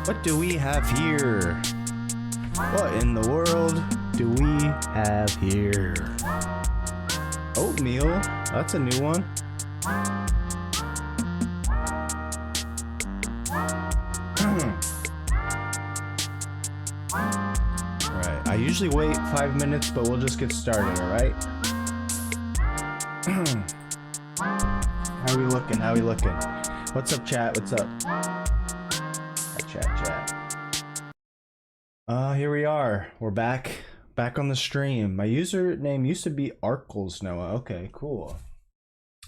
What do we have here? What in the world do we have here? Oatmeal? That's a new one. Alright, I usually wait 5 minutes, but we'll just get started, alright? How are we looking? How are we looking? What's up, chat? What's up? Chat. Here we are. We're back on the stream. My username used to be Arkles Noah. Okay, cool.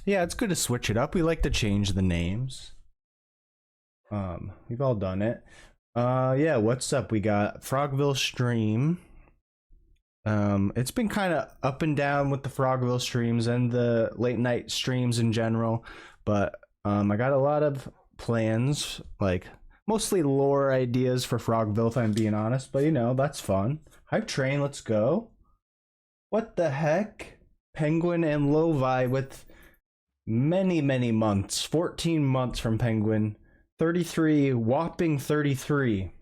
Yeah, it's good to switch it up. We like to change the names. We've all done it. Yeah, what's up? We got Frogville stream. It's been kind of up and down with the Frogville streams and the late night streams in general, but I got a lot of plans, like mostly lore ideas for Frogville, if I'm being honest, but you know, that's fun. Hype train, let's go. What the heck? Penguin and Lovi with many months, 14 months from Penguin, 33, whopping 33.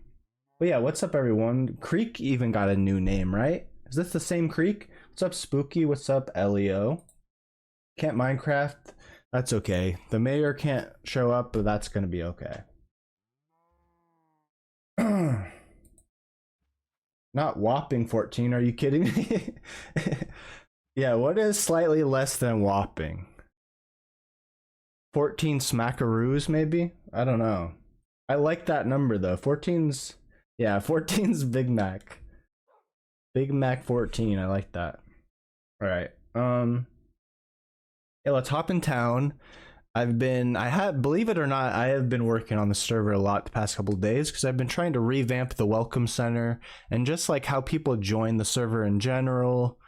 But yeah, what's up everyone? Creek even got a new name, right? Is this the same Creek? What's up Spooky? What's up Elio? Can't Minecraft? That's okay. The mayor can't show up, but that's gonna be okay. Not whopping 14, are you kidding me? Yeah, what is slightly less than whopping? 14 smackaroos maybe? I don't know. I like that number though. 14's Yeah, 14's Big Mac. Big Mac 14. I like that. All right. Yeah, let's hop in town. Believe it or not, I have been working on the server a lot the past couple of days because I've been trying to revamp the welcome center and just like how people join the server in general.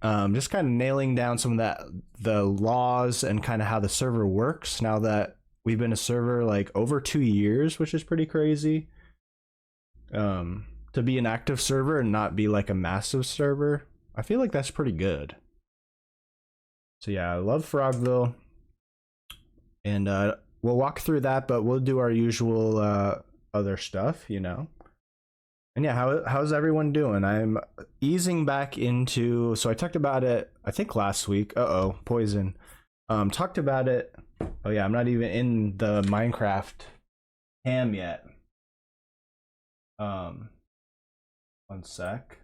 Just kind of nailing down some of the laws and kind of how the server works now that we've been a server like over 2 years, which is pretty crazy. To be an active server and not be like a massive server, I feel like that's pretty good. So yeah, I love Frogville, and we'll walk through that, but we'll do our usual other stuff, you know. And yeah, how's everyone doing? I'm easing back into, so I talked about it I think last week. Poison. Talked about it. Oh yeah, I'm not even in the Minecraft ham yet. One sec.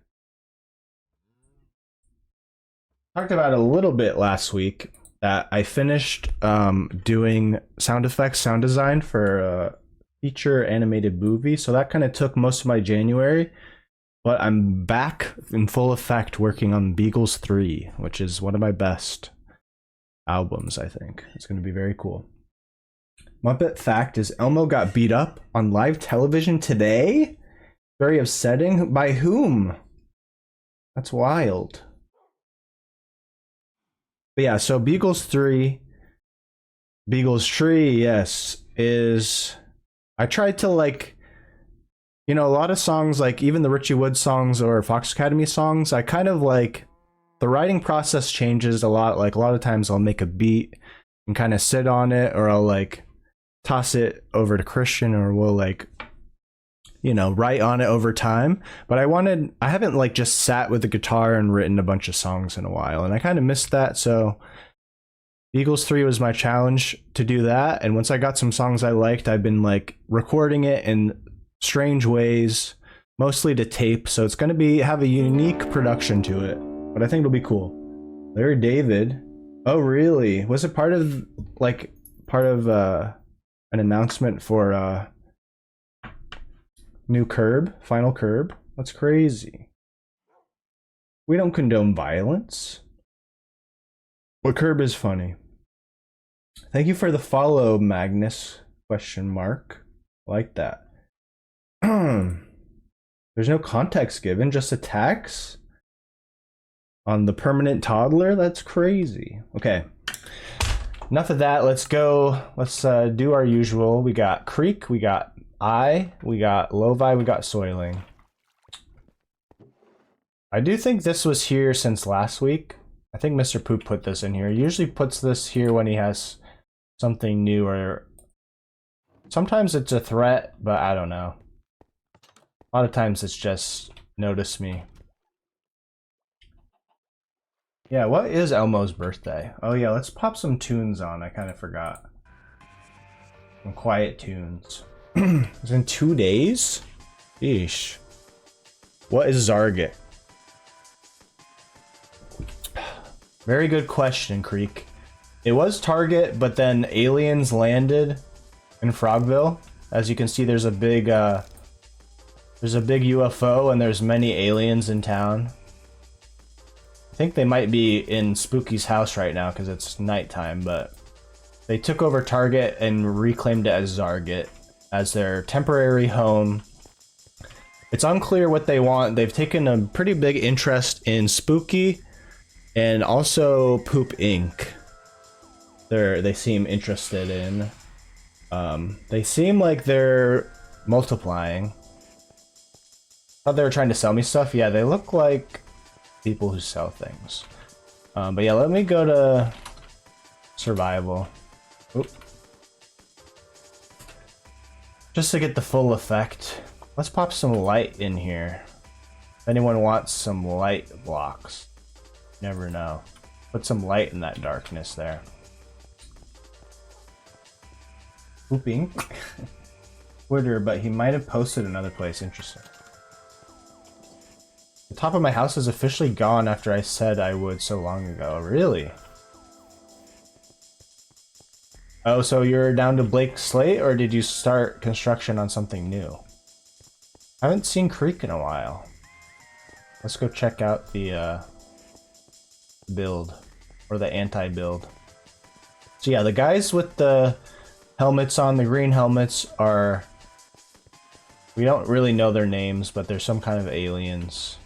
Talked about it a little bit last week that I finished doing sound effects, sound design for a feature animated movie. So that kind of took most of my January, but I'm back in full effect working on Beagles 3, which is one of my best albums, I think. It's going to be very cool. Muppet fact is Elmo got beat up on live television today? Very upsetting. By whom? That's wild. But yeah, so Beagles Tree, yes, is, I tried to like, you know, a lot of songs, like even the Richie Wood songs or Fox Academy songs, I kind of like, the writing process changes a lot. Like a lot of times I'll make a beat and kind of sit on it, or I'll like toss it over to Christian, or we'll like, you know, write on it over time. But I haven't like just sat with the guitar and written a bunch of songs in a while, and I kind of missed that. So Eagles 3 was my challenge to do that. And once I got some songs I liked, I've been like recording it in strange ways, mostly to tape. So it's going to have a unique production to it, but I think it'll be cool. Larry David. Oh, really? Was it part of an announcement for new final curb? That's crazy. We don't condone violence. But curb is funny. Thank you for the follow, Magnus, ? I like that. There's no context given, just attacks on the permanent toddler. That's crazy. Okay, enough of that. Let's go. Let's do our usual. We got Creek, we got we got Lovi, we got Soiling. I do think this was here since last week. I think Mr. Poop put this in here. He usually puts this here when he has something new, or sometimes it's a threat, but I don't know. A lot of times it's just notice me. Yeah, what is Elmo's birthday? Oh yeah, let's pop some tunes on. I kind of forgot. Some quiet tunes. It's in 2 days? Eesh. What is Zarget? Very good question, Creek. It was Target, but then aliens landed in Frogville. As you can see, there's a big UFO, and there's many aliens in town. I think they might be in Spooky's house right now because it's nighttime, but they took over Target and reclaimed it as Zarget, as their temporary home. It's unclear what they want. They've taken a pretty big interest in Spooky and also Poop Inc. They seem interested in. They seem like they're multiplying. Thought they were trying to sell me stuff. Yeah, they look like people who sell things. But yeah, let me go to survival. Oop. Just to get the full effect. Let's pop some light in here. If anyone wants some light blocks. Never know. Put some light in that darkness there. Pooping. Twitter, but he might have posted another place. Interesting. The top of my house is officially gone after I said I would so long ago. Really? Oh, so you're down to Blake Slate, or did you start construction on something new? I haven't seen Creek in a while. Let's go check out the build, or the anti-build. So yeah, the guys with the helmets on, the green helmets, are... We don't really know their names, but they're some kind of aliens.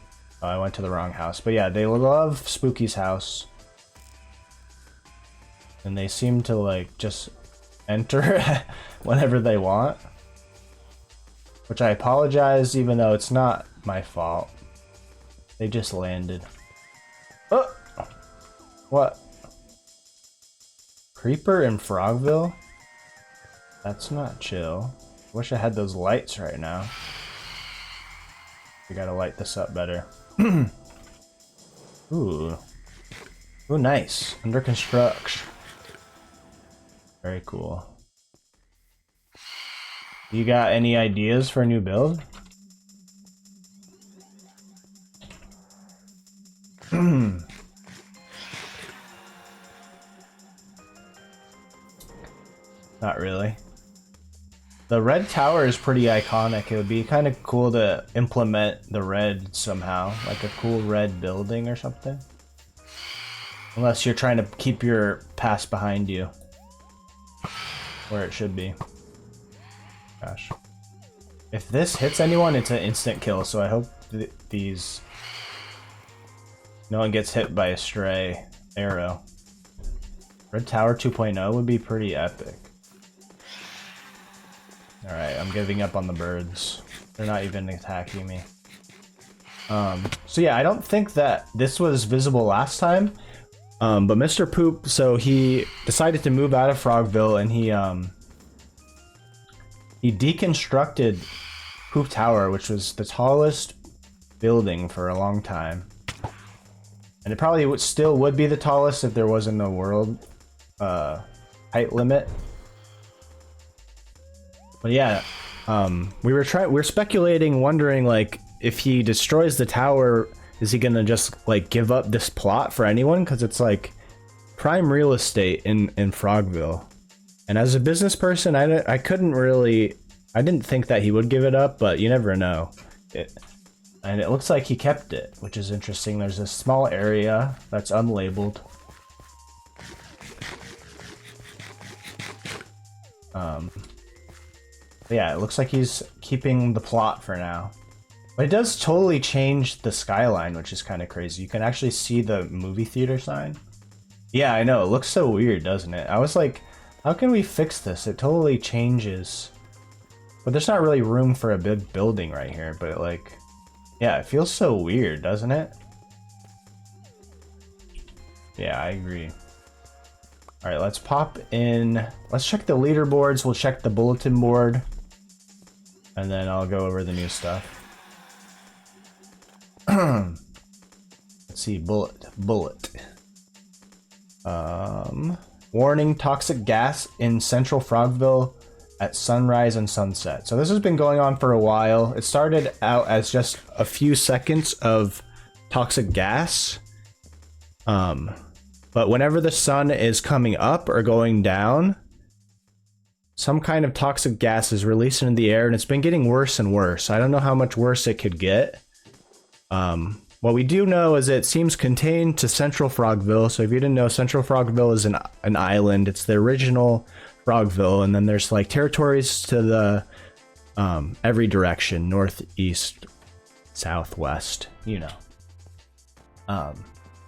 Oh, I went to the wrong house. But yeah, they love Spooky's house. And they seem to, like, just enter whenever they want. Which I apologize, even though it's not my fault. They just landed. Oh! What? Creeper in Frogville? That's not chill. Wish I had those lights right now. We gotta light this up better. Ooh. Ooh, nice. Under construction. Very cool. You got any ideas for a new build? Not really. The red tower is pretty iconic. It would be kind of cool to implement the red somehow, like a cool red building or something. Unless you're trying to keep your past behind you, where it should be. Gosh. If this hits anyone, it's an instant kill, so I hope these... No one gets hit by a stray arrow. Red Tower 2.0 would be pretty epic. Alright, I'm giving up on the birds. They're not even attacking me. So yeah, I don't think that this was visible last time. But Mr. Poop, so he decided to move out of Frogville, and he deconstructed Poop Tower, which was the tallest building for a long time. And it probably still would be the tallest if there wasn't no world height limit. But yeah, we were speculating, wondering, like, if he destroys the tower, is he gonna just, like, give up this plot for anyone? Because it's like prime real estate in Frogville. And as a business person, I didn't think that he would give it up, but you never know. And it looks like he kept it, which is interesting. There's a small area that's unlabeled. Yeah, it looks like he's keeping the plot for now. But it does totally change the skyline, which is kind of crazy. You can actually see the movie theater sign. Yeah, I know. It looks so weird, doesn't it? I was like, how can we fix this? It totally changes. But there's not really room for a big building right here, but like... Yeah, it feels so weird, doesn't it? Yeah, I agree. Alright, let's pop in. Let's check the leaderboards. We'll check the bulletin board. And then I'll go over the new stuff. Let's see, bullet. Warning, toxic gas in central Frogville at sunrise and sunset. So this has been going on for a while. It started out as just a few seconds of toxic gas. But whenever the sun is coming up or going down, some kind of toxic gas is released into the air, and it's been getting worse and worse. I don't know how much worse it could get. What we do know is it seems contained to Central Frogville. So if you didn't know, Central Frogville is an island. It's the original Frogville, and then there's like territories to the every direction, northeast, southwest, you know.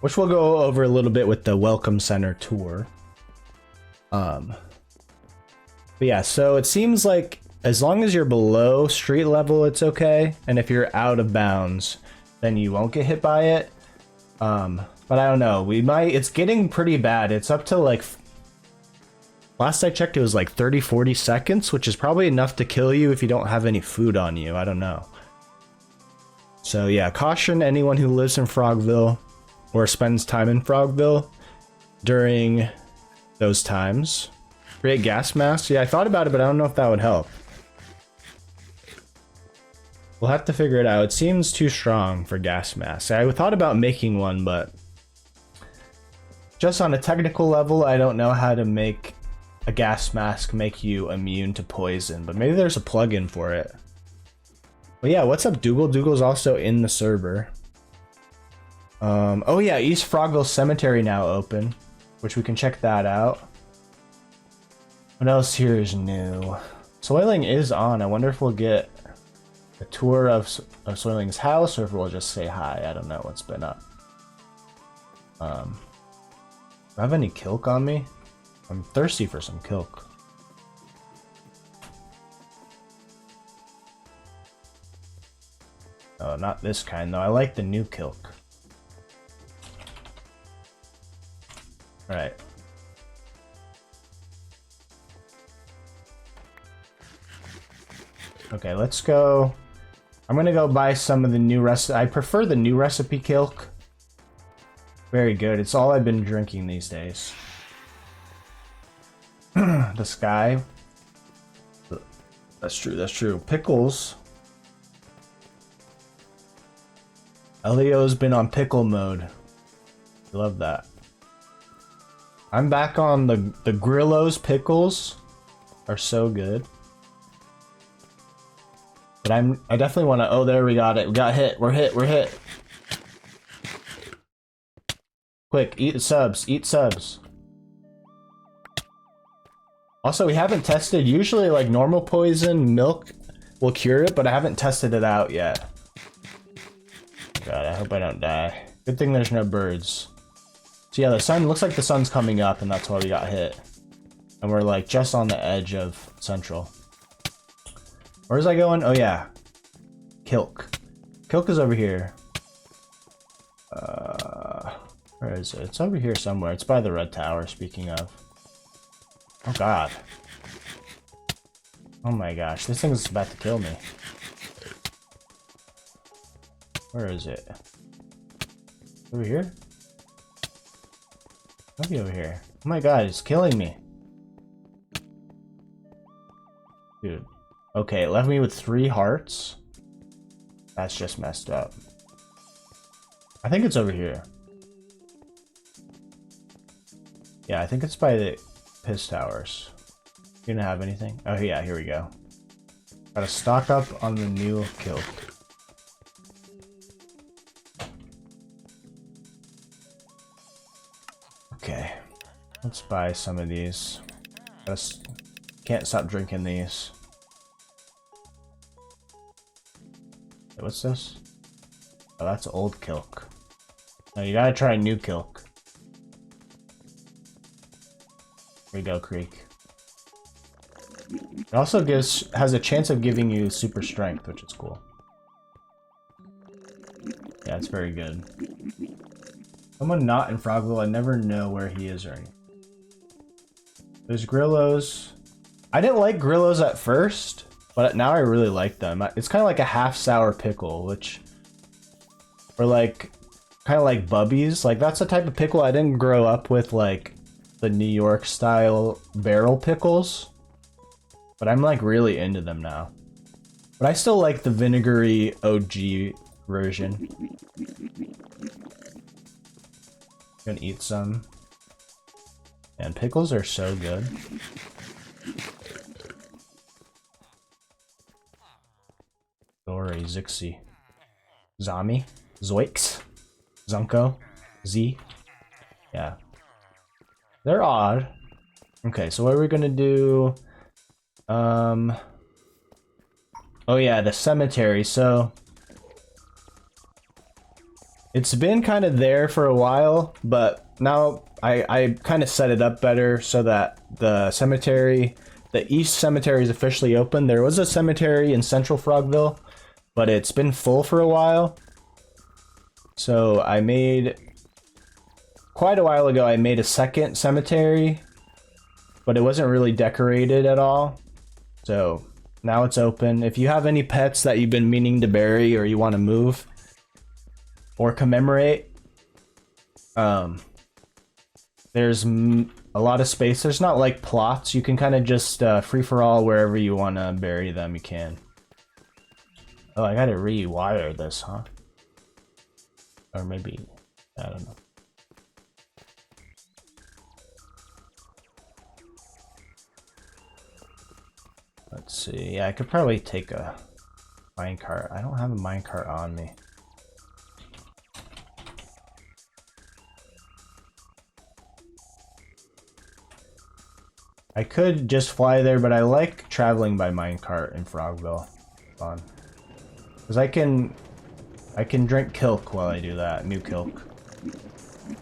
Which we'll go over a little bit with the Welcome Center tour. But yeah, so it seems like as long as you're below street level, it's okay. And if you're out of bounds, then you won't get hit by it. But I don't know. It's getting pretty bad. It's up to like, last I checked, it was like 30-40 seconds, which is probably enough to kill you if you don't have any food on you. I don't know. So yeah, caution anyone who lives in Frogville or spends time in Frogville during those times. Create gas masks. Yeah, I thought about it, but I don't know if that would help. We'll have to figure it out. It seems too strong for gas masks. I thought about making one, but just on a technical level, I don't know how to make a gas mask make you immune to poison, but maybe there's a plugin for it. But yeah, what's up, Dougal? Dougal's also in the server. Oh yeah, East Frogville Cemetery now open, which we can check that out. What else here is new? Soiling is on. I wonder if we'll get a tour of Soiling's house, or if we'll just say hi. I don't know what's been up. Do I have any kilk on me? I'm thirsty for some kilk. Oh, not this kind though. I like the new kilk. Alright. Okay, let's go. I'm gonna go buy some of the new recipe. I prefer the new recipe kilk. Very good. It's all I've been drinking these days. The sky. That's true, that's true. Pickles. Elio's been on pickle mode. Love that. I'm back on the Grillo's pickles. Are so good. But I definitely want to. Oh, there we got it. We got hit. We're hit. We're hit. Quick, eat subs. Eat subs. Also, we haven't tested. Usually, like normal poison, milk will cure it, but I haven't tested it out yet. God, I hope I don't die. Good thing there's no birds. So yeah, the sun looks like the sun's coming up, and that's why we got hit. And we're like just on the edge of Central. Where was I going? Oh yeah, Kilk. Kilk is over here. Where is it? It's over here somewhere. It's by the red tower. Speaking of. Oh god. Oh my gosh, this thing is about to kill me. Where is it? Over here? Maybe over here. Oh my god, it's killing me. Dude. Okay, it left me with 3 hearts. That's just messed up. I think it's over here. Yeah, I think it's by the piss towers. You gonna have anything? Oh yeah, here we go. Gotta stock up on the new kilk. Okay, let's buy some of these. Can't stop drinking these. What's this? Oh, that's old kilk. No, you gotta try new kilk. Here you go, Creek. It also has a chance of giving you super strength, which is cool. Yeah, it's very good. Someone not in Frogville, I never know where he is or anything. There's Grillos. I didn't like Grillos at first, but now I really like them. It's kind of like a half sour pickle, which, or like, kind of like Bubbies. Like that's the type of pickle I didn't grow up with, like the New York style barrel pickles. But I'm like really into them now. But I still like the vinegary OG version. Gonna eat some. And pickles are so good. Dory, Zixi, Zami, Zoix, Zunko, Z. Yeah. They're odd. Okay, so what are we gonna do? Oh yeah, the cemetery. So it's been kind of there for a while, but now I kind of set it up better so that the cemetery, the East Cemetery is officially open. There was a cemetery in Central Frogville, but it's been full for a while. So I made, quite a while ago, I made a second cemetery, but it wasn't really decorated at all. So now it's open. If you have any pets that you've been meaning to bury or you want to move or commemorate, there's a lot of space. There's not like plots. You can kind of just free for all wherever you want to bury them. You can. Oh, I gotta rewire this, huh? Or maybe, I don't know. Let's see. Yeah, I could probably take a Minecart. I don't have a minecart on me. I could just fly there, but I like traveling by minecart in Frogville. Fun. Because I can drink Kilk while I do that. New Kilk.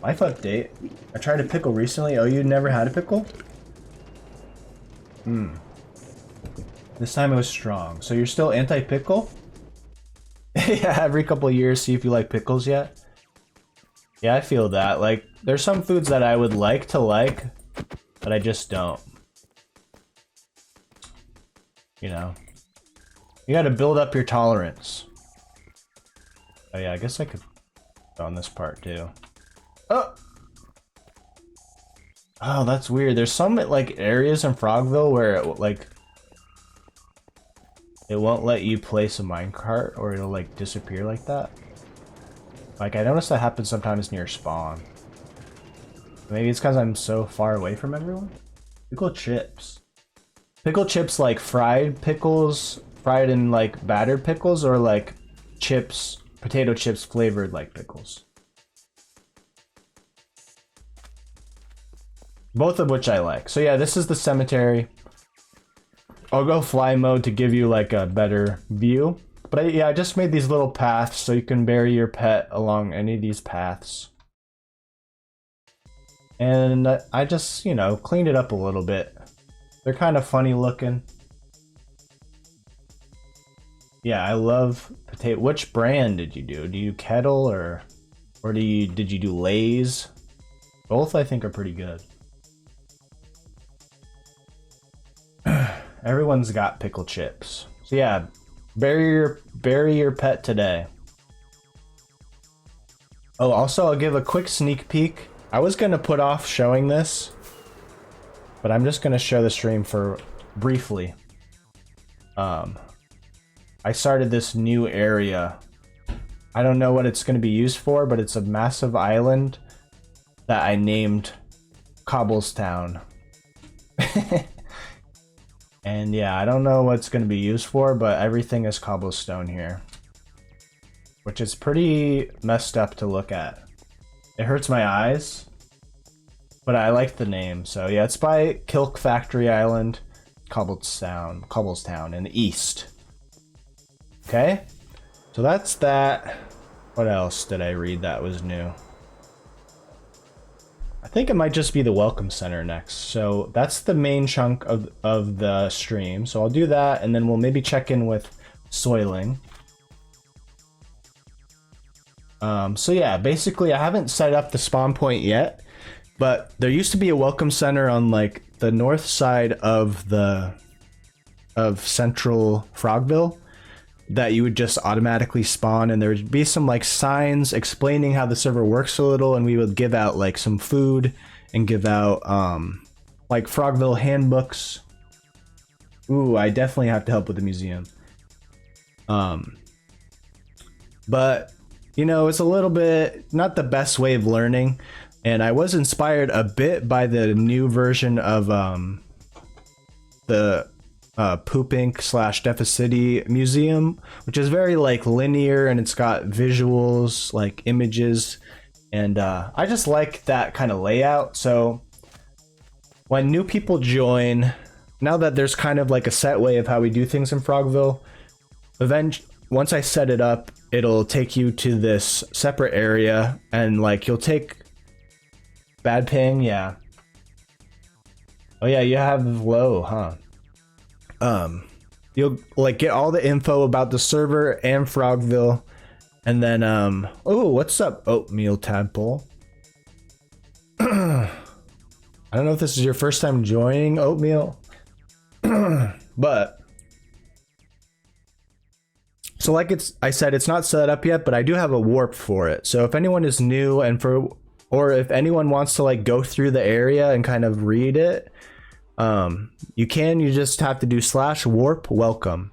Life update. I tried a pickle recently. Oh, you never had a pickle? Hmm. This time it was strong. So you're still anti-pickle? Yeah, every couple of years, see if you like pickles yet. Yeah, I feel that. Like, there's some foods that I would like to like, but I just don't. You know? You gotta build up your tolerance. Oh yeah, I guess I could go on this part too. Oh! Oh, that's weird. There's some, like, areas in Frogville where, it won't let you place a minecart, or it'll, like, disappear like that. Like, I noticed that happens sometimes near spawn. Maybe it's because I'm so far away from everyone? Pickle chips. Pickle chips like fried pickles, fried in, like, battered pickles, or, like, chips, potato chips flavored like pickles. Both of which I like. So yeah, this is the cemetery. I'll go fly mode to give you like a better view. But yeah, I just made these little paths so you can bury your pet along any of these paths. And I just, you know, cleaned it up a little bit. They're kind of funny looking. Yeah, I love potato. Which brand did you do? Do you Kettle or did you do Lay's? Both I think are pretty good. Everyone's got pickle chips. So yeah, bury your pet today. Oh, also I'll give a quick sneak peek. I was gonna put off showing this, but I'm just gonna show the stream for briefly. I started this new area. I don't know what it's gonna be used for, but it's a massive island that I named Cobblestown. And yeah, I don't know what it's going to be used for, but everything is cobblestone here. Which is pretty messed up to look at. It hurts my eyes, but I like the name. So yeah, it's by Kilk Factory Island, Cobbletown in the east. Okay, so that's that. What else did I read that was new? I think it might just be the Welcome Center next. So that's the main chunk of the stream. So I'll do that, and then we'll maybe check in with soiling. So yeah, basically I haven't set up the spawn point yet, but there used to be a Welcome Center on like the north side of central Frogville that you would just automatically spawn, and there would be some like signs explaining how the server works a little, and we would give out like some food and give out like Frogville handbooks. Ooh, I definitely have to help with the museum. But you know, it's a little bit not the best way of learning, and I was inspired a bit by the new version of the Poop Inc. / Deficity Museum, which is very like linear, and it's got visuals like images, and I just like that kind of layout. So when new people join, now that there's kind of like a set way of how we do things in Frogville, once I set it up, it'll take you to this separate area, and like you'll take bad ping. Yeah. Oh yeah, you have low, huh? You'll like get all the info about the server and Frogville, and then oh, what's up, Oatmeal Tadpole? I don't know if this is your first time joining, Oatmeal, but so like I said, it's not set up yet, but I do have a warp for it. So if anyone is new or if anyone wants to like go through the area and kind of read it, you just have to do /warp welcome.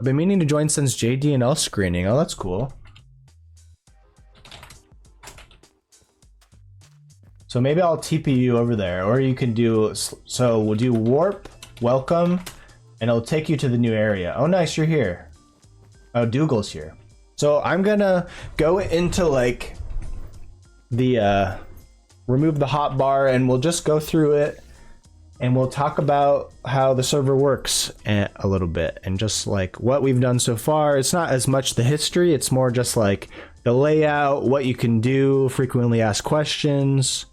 I've been meaning to join since JD&L screening. Oh, that's cool. So maybe I'll TP you over there, or you can do, so we'll do warp welcome, and it'll take you to the new area. Oh, nice, you're here. Oh, Dougal's here. So I'm gonna go into like the remove the hotbar, and we'll just go through it, and we'll talk about how the server works a little bit, and just like what we've done so far. It's not as much the history, it's more just like the layout, what you can do, frequently asked questions.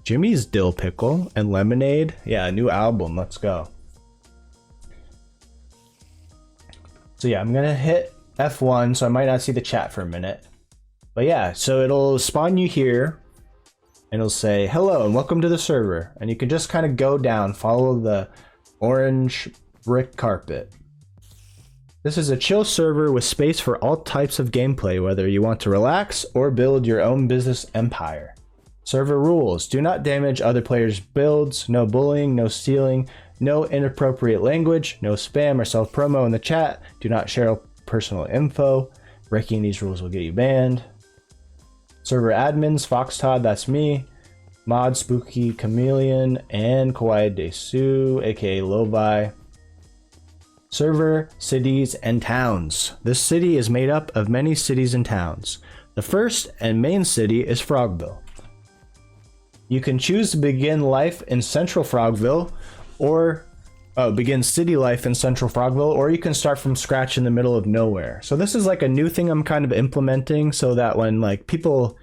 Jimmy's Dill Pickle and Lemonade. Yeah, a new album. Let's go. So yeah, I'm gonna hit F1, so I might not see the chat for a minute. But yeah, so it'll spawn you here, and it'll say, hello and welcome to the server. And you can just kind of go down, follow the orange brick carpet. This is a chill server with space for all types of gameplay, whether you want to relax or build your own business empire. Server rules: do not damage other players' builds, no bullying, no stealing, no inappropriate language, no spam or self-promo in the chat, do not share personal info. Breaking these rules will get you banned. Server admins: Fox Todd, that's me, Mod Spooky Chameleon, and Kawaii Desu, aka Lovi. Server cities and towns. This city is made up of many cities and towns. The first and main city is Frogville. You can choose to begin life in Central Frogville, or begin city life in Central Frogville, or you can start from scratch in the middle of nowhere. So this is like a new thing I'm kind of implementing, so that when like people,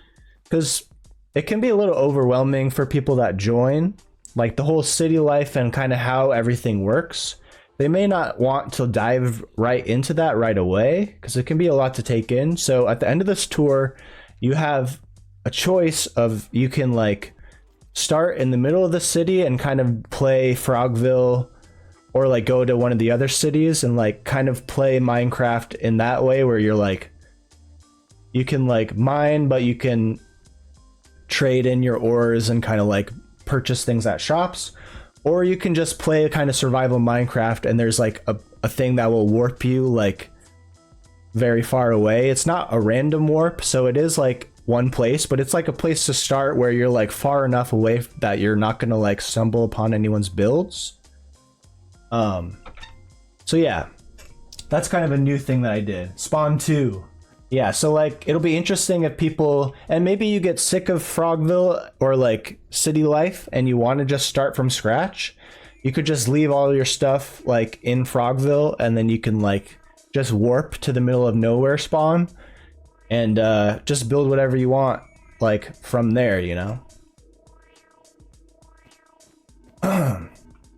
because it can be a little overwhelming for people that join, like the whole city life and kind of how everything works. They may not want to dive right into that right away, because it can be a lot to take in. So at the end of this tour, you have a choice of, you can like start in the middle of the city and kind of play Frogville, or like go to one of the other cities and like kind of play Minecraft in that way, where you're like, you can like mine, but you can trade in your ores and kind of like purchase things at shops. Or you can just play a kind of survival Minecraft, and there's like a thing that will warp you like very far away. It's not a random warp, so it is like one place, but it's like a place to start where you're like far enough away that you're not gonna like stumble upon anyone's builds. So yeah, that's kind of a new thing that I did. Spawn 2. Yeah, so like it'll be interesting if people, and maybe you get sick of Frogville or like city life and you want to just start from scratch. You could just leave all your stuff like in Frogville, and then you can like just warp to the middle of nowhere spawn and just build whatever you want like from there, you know.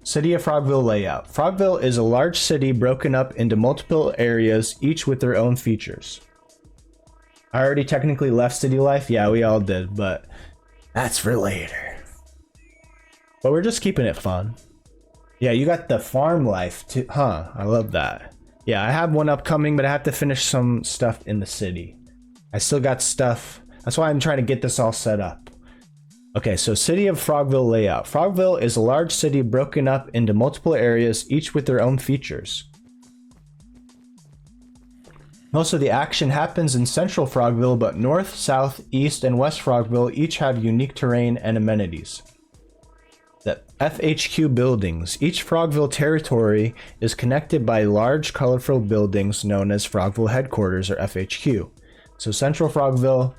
City of Frogville layout. Frogville is a large city broken up into multiple areas, each with their own features. I already technically left city life. Yeah, we all did, but that's for later. But we're just keeping it fun. Yeah, you got the farm life too, huh? I love that. Yeah, I have one upcoming, but I have to finish some stuff in the city. I still got stuff. That's why I'm trying to get this all set up. Okay, so City of Frogville layout. Frogville is a large city broken up into multiple areas, each with their own features. Most of the action happens in Central Frogville, but North, South, East, and West Frogville each have unique terrain and amenities. The FHQ buildings. Each Frogville territory is connected by large, colorful buildings known as Frogville Headquarters, or FHQ. So Central Frogville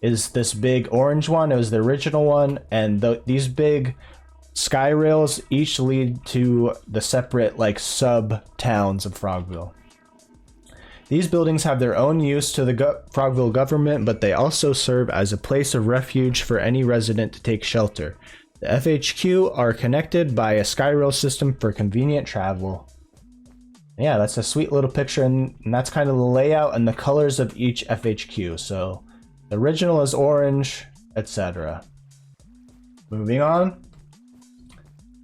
is this big orange one. It was the original one, and these big sky rails each lead to the separate like sub towns of Frogville. These buildings have their own use to the Frogville government, but they also serve as a place of refuge for any resident to take shelter. The FHQ are connected by a sky rail system for convenient travel. Yeah, that's a sweet little picture, and that's kind of the layout and the colors of each FHQ. So the original is orange, etc. Moving on.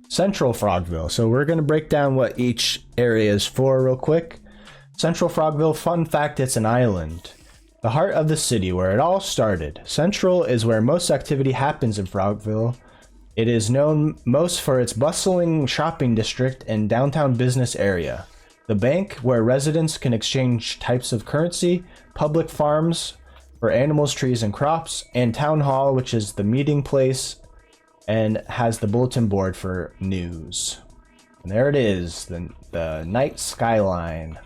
Central Frogville. So we're going to break down what each area is for real quick. Central Frogville, fun fact, it's an island. The heart of the city, where it all started. Central is where most activity happens in Frogville. It is known most for its bustling shopping district and downtown business area. The bank, where residents can exchange types of currency, public farms for animals, trees, and crops, and town hall, which is the meeting place and has the bulletin board for news. And there it is, the night skyline.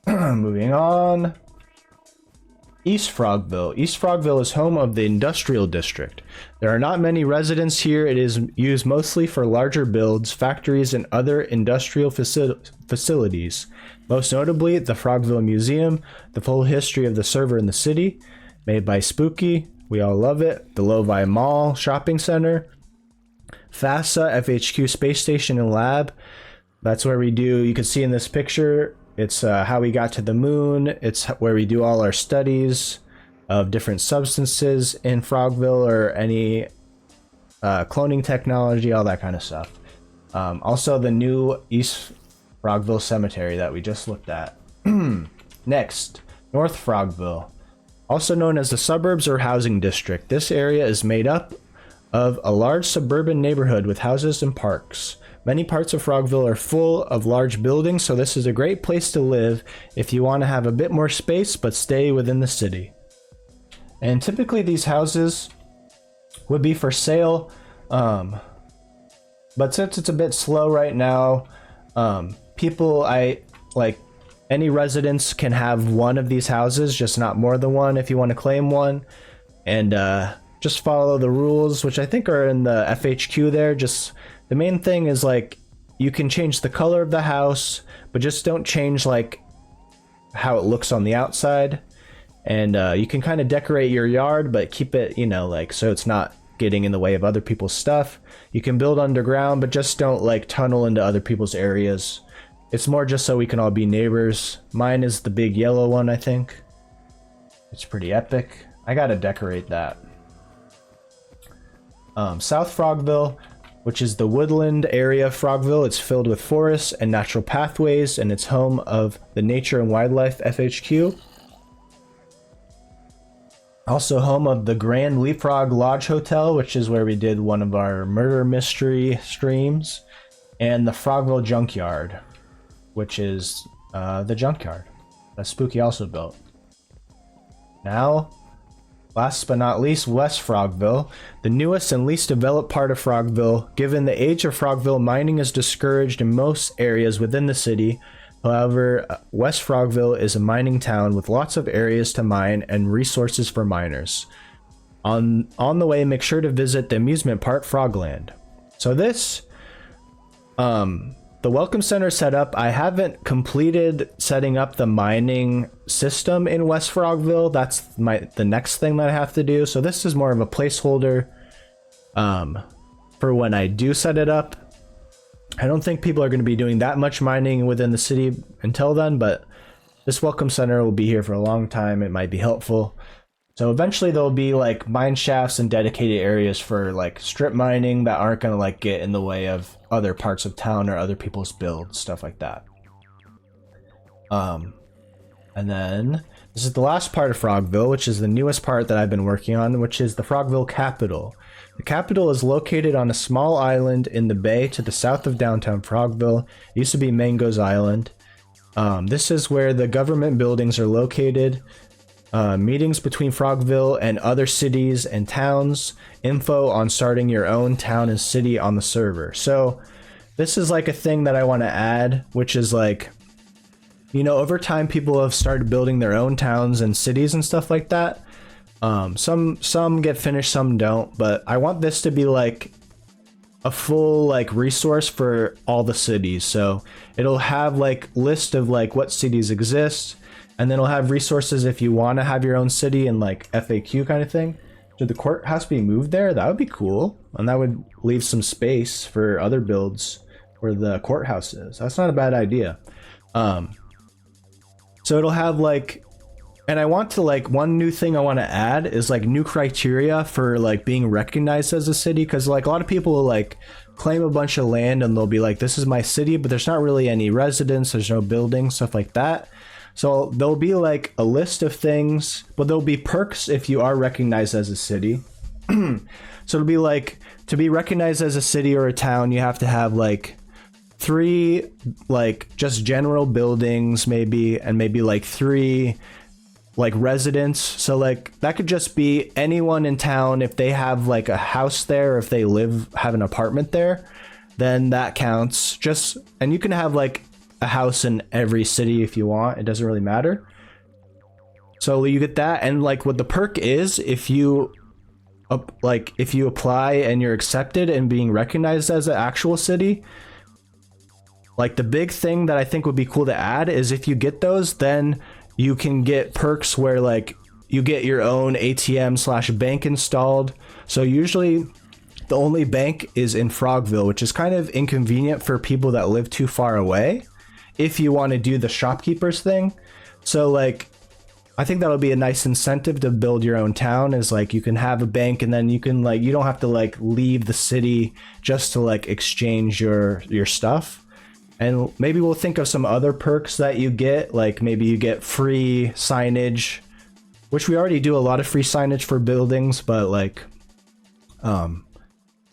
Moving on. East Frogville. East Frogville is home of the industrial district. There are not many residents here. It is used mostly for larger builds, factories, and other industrial facilities. Most notably, the Frogville Museum, the full history of the server in the city, made by Spooky. We all love it. The Lovi Mall Shopping Center. FASA, FHQ Space Station and Lab. That's where we do, you can see in this picture, it's how we got to the moon. It's where we do all our studies of different substances in Frogville or any cloning technology, all that kind of stuff. Also, the new East Frogville Cemetery that we just looked at. Next, North Frogville. Also known as the suburbs or housing district. This area is made up of a large suburban neighborhood with houses and parks. Many parts of Frogville are full of large buildings, so this is a great place to live if you want to have a bit more space but stay within the city. And typically these houses would be for sale, but since it's a bit slow right now, any residents can have one of these houses, just not more than one if you want to claim one, and just follow the rules, which I think are in the FHQ there. Just the main thing is like you can change the color of the house, but just don't change like how it looks on the outside. And you can kind of decorate your yard, but keep it, you know, like so it's not getting in the way of other people's stuff. You can build underground, but just don't like tunnel into other people's areas. It's more just so we can all be neighbors. Mine is the big yellow one, I think. It's pretty epic. I gotta decorate that. South Frogville, which is the woodland area of Frogville. It's filled with forests and natural pathways, and it's home of the Nature and Wildlife FHQ. Also home of the Grand Leapfrog Lodge Hotel, which is where we did one of our murder mystery streams, and the Frogville Junkyard, which is the junkyard that Spooky also built. Now, last but not least, West Frogville, the newest and least developed part of Frogville. Given the age of Frogville, mining is discouraged in most areas within the city. However, West Frogville is a mining town with lots of areas to mine and resources for miners. On the way, make sure to visit the amusement park Frogland. So this, the Welcome Center setup, I haven't completed setting up the mining system in West Frogville. That's the next thing that I have to do. So this is more of a placeholder for when I do set it up. I don't think people are going to be doing that much mining within the city until then, but this Welcome Center will be here for a long time. It might be helpful. So eventually there'll be like mine shafts and dedicated areas for like strip mining that aren't going to like get in the way of other parts of town or other people's builds, stuff like that. And then this is the last part of Frogville, which is the newest part that I've been working on, which is the Frogville Capitol. The Capitol is located on a small island in the bay to the south of downtown Frogville. It used to be Mango's Island. This is where the government buildings are located. Meetings between Frogville and other cities and towns, info on starting your own town and city on the server. So this is like a thing that I want to add, which is like, you know, over time people have started building their own towns and cities and stuff like that. Some get finished, some don't, but I want this to be like a full like resource for all the cities. So it'll have like list of like what cities exist, and then it'll have resources if you want to have your own city and like FAQ kind of thing. Should the courthouse be moved there? That would be cool. And that would leave some space for other builds where the courthouse is. That's not a bad idea. So it'll have like, and I want to like, one new thing I want to add is like new criteria for like being recognized as a city. Cause like a lot of people will like claim a bunch of land and they'll be like, this is my city, but there's not really any residents. There's no buildings, stuff like that. So there'll be like a list of things, but there'll be perks if you are recognized as a city. So it'll be like, to be recognized as a city or a town, you have to have like 3 like just general buildings maybe, and maybe like 3 like residents. So like that could just be anyone in town. If they have like a house there, or if they have an apartment there, then that counts. Just, and you can have like a house in every city if you want. It doesn't really matter. So you get that, and like what the perk is, if you apply and you're accepted and being recognized as an actual city, like the big thing that I think would be cool to add is if you get those, then you can get perks where like you get your own ATM/bank installed. So usually the only bank is in Frogville, which is kind of inconvenient for people that live too far away if you want to do the shopkeepers thing. So like I think that'll be a nice incentive to build your own town, is like you can have a bank, and then you can like, you don't have to like leave the city just to like exchange your stuff. And maybe we'll think of some other perks that you get, like maybe you get free signage, which we already do a lot of free signage for buildings, but like and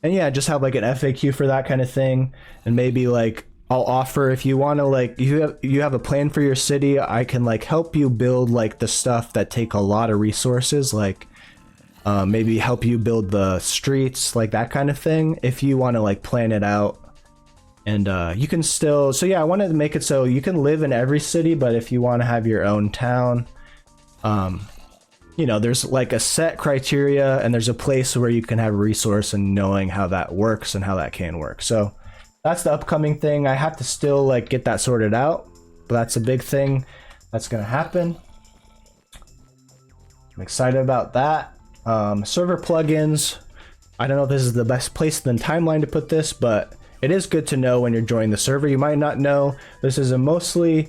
yeah, just have like an FAQ for that kind of thing. And maybe like I'll offer, if you want to like, you have a plan for your city, I can like help you build like the stuff that take a lot of resources, like maybe help you build the streets, like that kind of thing, if you want to like plan it out. And you can still, so yeah, I wanted to make it so you can live in every city, but if you want to have your own town, you know, there's like a set criteria, and there's a place where you can have a resource, and knowing how that works and how that can work. So that's the upcoming thing. I have to still like get that sorted out, but that's a big thing that's gonna happen. I'm excited about that. Server plugins. I don't know if this is the best place in the timeline to put this, but it is good to know when you're joining the server. You might not know this is mostly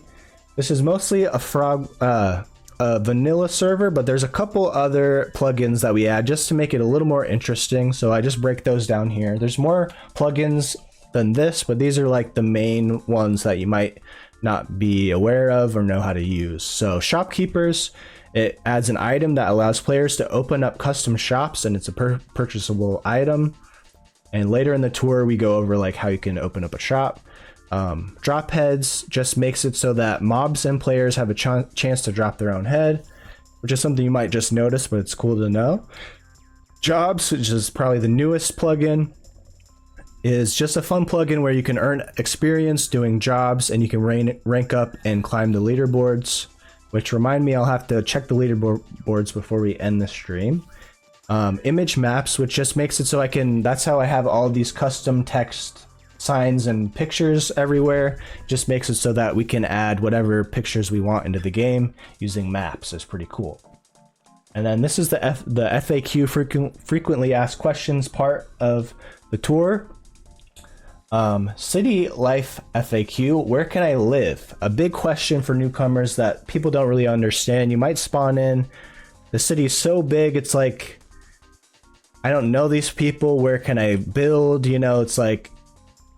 a vanilla server, but there's a couple other plugins that we add just to make it a little more interesting. So I just break those down here. There's more plugins than this, but these are like the main ones that you might not be aware of or know how to use. So shopkeepers, it adds an item that allows players to open up custom shops, and it's a purchasable item. And later in the tour we go over like how you can open up a shop. Drop heads just makes it so that mobs and players have a chance to drop their own head, which is something you might just notice, but it's cool to know. Jobs, which is probably the newest plugin, is just a fun plugin where you can earn experience doing jobs, and you can rank up and climb the leaderboards, which remind me, I'll have to check the leaderboards before we end the stream. Image maps, which just makes it so I can, that's how I have all these custom text signs and pictures everywhere. Just makes it so that we can add whatever pictures we want into the game using maps. It's pretty cool. And then this is the FAQ, frequently asked questions part of the tour. City life FAQ, where can I live? A big question for newcomers that people don't really understand. You might spawn in, the city is so big, it's like, I don't know these people, where can I build? You know, it's like,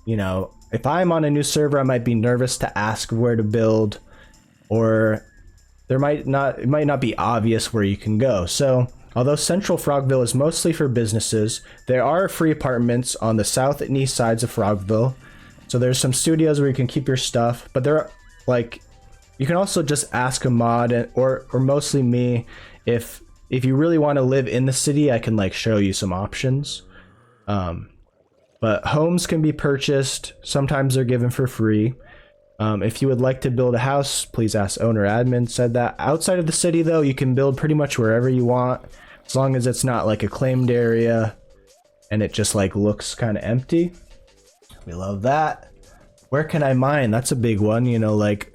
you know, if I'm on a new server, I might be nervous to ask where to build, or it might not be obvious where you can go. So although Central Frogville is mostly for businesses, there are free apartments on the south and east sides of Frogville. So there's some studios where you can keep your stuff, but there are like, you can also just ask a mod, or mostly me, if you really want to live in the city, I can like show you some options. But homes can be purchased. Sometimes they're given for free. If you would like to build a house, please ask owner admin, said that. Outside of the city though, you can build pretty much wherever you want, as long as it's not like a claimed area and it just like looks kind of empty. We love that. Where can I mine? That's a big one. You know, like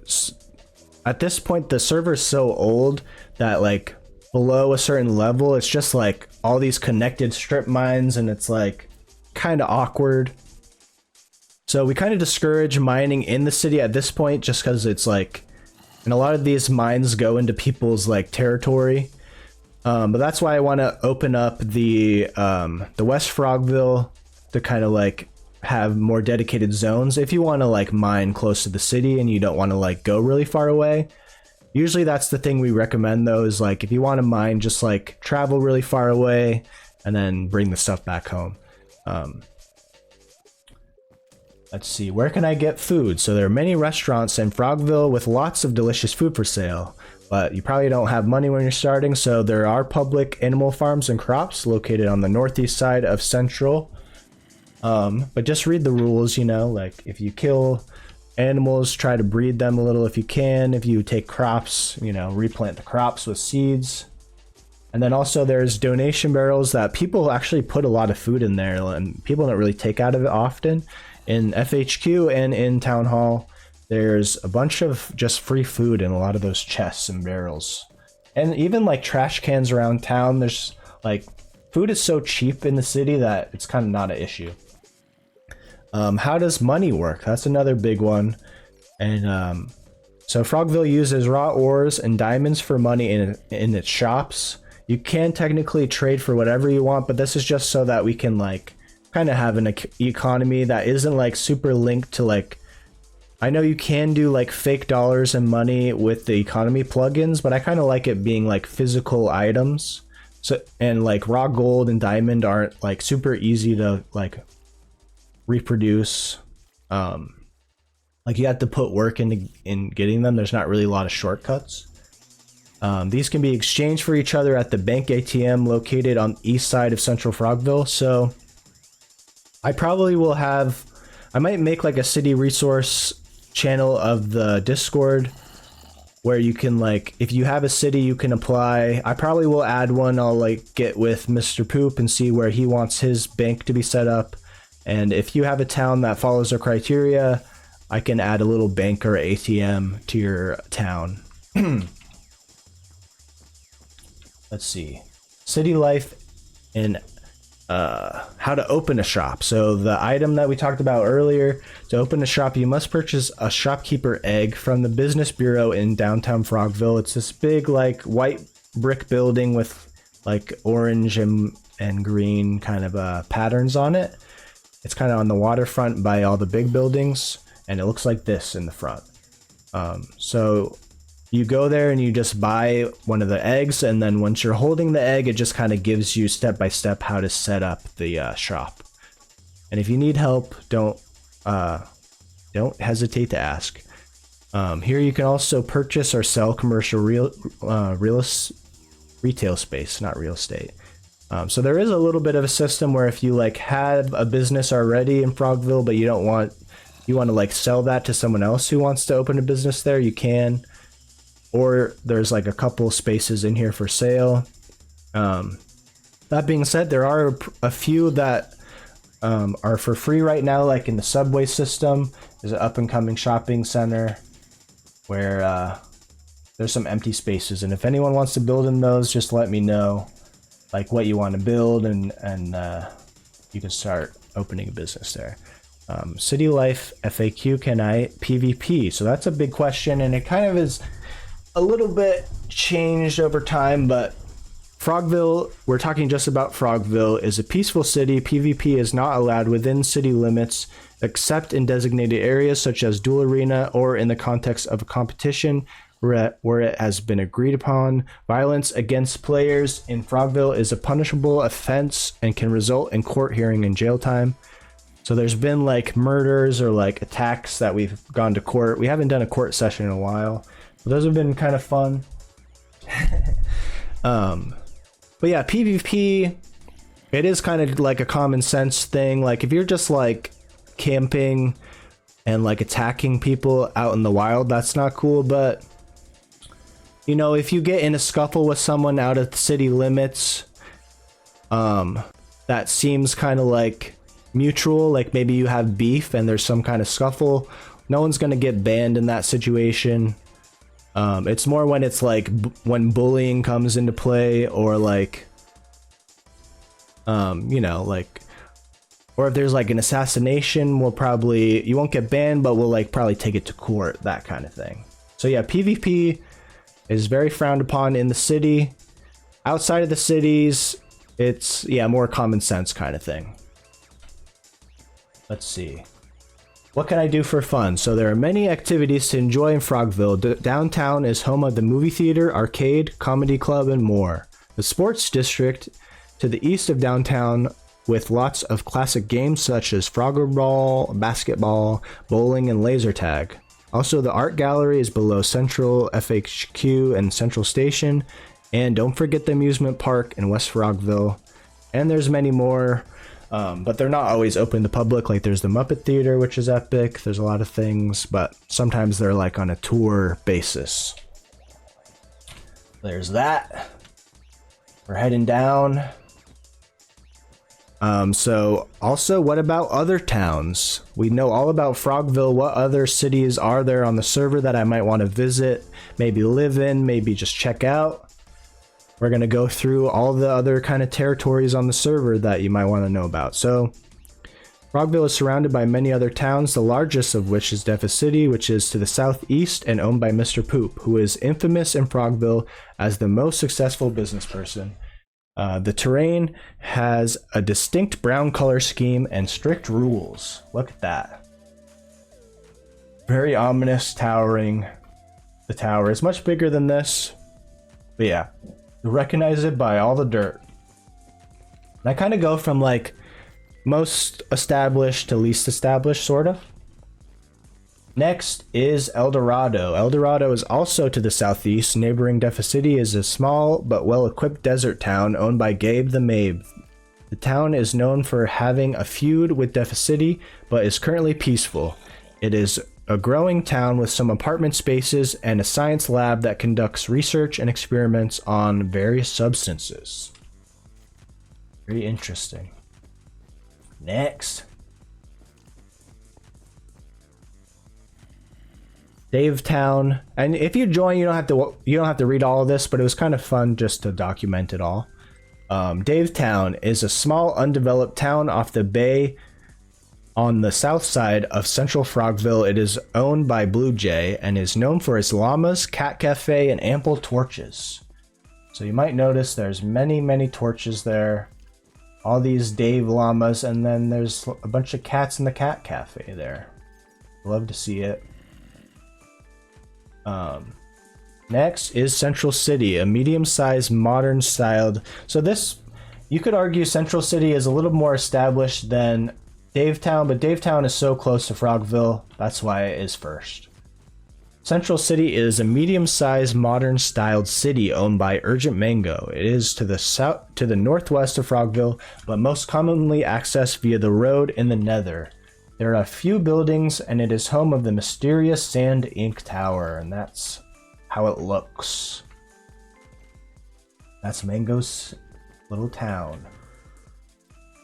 at this point the server's so old that like below a certain level, it's just like all these connected strip mines, and it's like kind of awkward. So we kind of discourage mining in the city at this point, just because it's like, and a lot of these mines go into people's like territory. But that's why I want to open up the West Frogville to kind of like have more dedicated zones. If you want to like mine close to the city and you don't want to like go really far away, usually that's the thing we recommend though, is like if you want to mine, just like travel really far away and then bring the stuff back home. Let's see, where can I get food? So there are many restaurants in Frogville with lots of delicious food for sale, but you probably don't have money when you're starting, so there are public animal farms and crops located on the northeast side of Central. But just read the rules, you know, like if you kill animals, try to breed them a little if you can. If you take crops, you know, replant the crops with seeds. And then also there's donation barrels that people actually put a lot of food in there, and people don't really take out of it often. In FHQ and in Town Hall, there's a bunch of just free food in a lot of those chests and barrels. And even like trash cans around town, there's like, food is so cheap in the city that it's kind of not an issue. How does money work? That's another big one. And so Frogville uses raw ores and diamonds for money in its shops. You can technically trade for whatever you want, but this is just so that we can like kind of have an economy that isn't like super linked to like, I know you can do like fake dollars and money with the economy plugins, but I kind of like it being like physical items. So, and like raw gold and diamond aren't like super easy to like reproduce. Like you have to put work in getting them. There's not really a lot of shortcuts. These can be exchanged for each other at the bank ATM located on the east side of Central Frogville. So I probably will have, I might make like a city resource channel of the Discord where you can like, if you have a city you can apply. I probably will add one. I'll like get with Mr. Poop and see where he wants his bank to be set up. And if you have a town that follows our criteria, I can add a little bank or ATM to your town. Let's see. City life and how to open a shop. So the item that we talked about earlier, to open a shop, you must purchase a shopkeeper egg from the business bureau in downtown Frogville. It's this big like white brick building with like orange and green kind of patterns on it. It's kind of on the waterfront by all the big buildings, and it looks like this in the front. So you go there and you just buy one of the eggs, and then once you're holding the egg, it just kind of gives you step by step how to set up the shop. And if you need help, don't hesitate to ask. Here you can also purchase or sell commercial retail space, not real estate. So there is a little bit of a system where if you like have a business already in Frogville, but you want to like sell that to someone else who wants to open a business there, you can. Or there's like a couple spaces in here for sale. That being said, there are a few that are for free right now, like in the subway system. There's an up and coming shopping center where there's some empty spaces. And if anyone wants to build in those, just let me know like what you want to build, and you can start opening a business there. City life FAQ, can I PvP? So that's a big question, and it kind of is a little bit changed over time, but Frogville, we're talking just about Frogville, is a peaceful city. PvP is not allowed within city limits except in designated areas such as Duel Arena or in the context of a competition where it has been agreed upon. Violence against players in Frogville is a punishable offense and can result in court hearing and jail time. So there's been like murders or like attacks that we've gone to court. We haven't done a court session in a while. Those have been kind of fun. But yeah, PvP, it is kind of like a common sense thing. Like if you're just like camping and like attacking people out in the wild, that's not cool. But you know, if you get in a scuffle with someone out of the city limits, that seems kind of like mutual. Like maybe you have beef and there's some kind of scuffle. No one's gonna get banned in that situation. It's more when it's like when bullying comes into play, or like you know, like, or if there's like an assassination, you won't get banned, but we'll like probably take it to court, that kind of thing. So yeah, PvP is very frowned upon in the city. Outside of the cities, it's more common sense kind of thing. Let's see. What can I do for fun? So there are many activities to enjoy in Frogville. Downtown is home of the movie theater, arcade, comedy club, and more. The sports district to the east of downtown with lots of classic games such as Froggerball, basketball, bowling, and laser tag. Also, the art gallery is below Central FHQ and Central Station. And don't forget the amusement park in West Frogville. And there's many more. But they're not always open to the public. Like there's the Muppet Theater, which is epic. There's a lot of things, but sometimes they're like on a tour basis. There's that. We're heading down. So also, what about other towns? We know all about Frogville. What other cities are there on the server that I might want to visit, maybe live in, maybe just check out? We're going to go through all the other kind of territories on the server that you might want to know about. So Frogville is surrounded by many other towns, the largest of which is Defa City, which is to the southeast and owned by Mr. Poop, who is infamous in Frogville as the most successful business person. The terrain has a distinct brown color scheme and strict rules. Look at that. Very ominous, towering. The tower is much bigger than this. But yeah, you recognize it by all the dirt. And I kind of go from like most established to least established, sort of. Next is El Dorado. El Dorado is also to the southeast. Neighboring Defa City is a small but well-equipped desert town owned by Gabe the Mabe. The town is known for having a feud with Defa City, but is currently peaceful. It is a growing town with some apartment spaces and a science lab that conducts research and experiments on various substances. Very interesting. Next. Davetown, and if you join, you don't have to read all of this, but it was kind of fun just to document it all. Davetown is a small undeveloped town off the bay on the south side of central Frogville. It is owned by Blue Jay and is known for its llamas, cat cafe, and ample torches. So you might notice there's many torches there, all these Dave llamas, and then there's a bunch of cats in the cat cafe there. Love to see it. Next is Central City, a medium-sized, modern-styled. So this, you could argue Central City is a little more established than Davetown, but Davetown is so close to Frogville, that's why it is first. Central City is a medium-sized, modern-styled city owned by Urgent Mango. It is to the northwest of Frogville, but most commonly accessed via the road in the Nether. There are a few buildings, and it is home of the mysterious Sand Ink Tower, and that's how it looks. That's Mango's little town.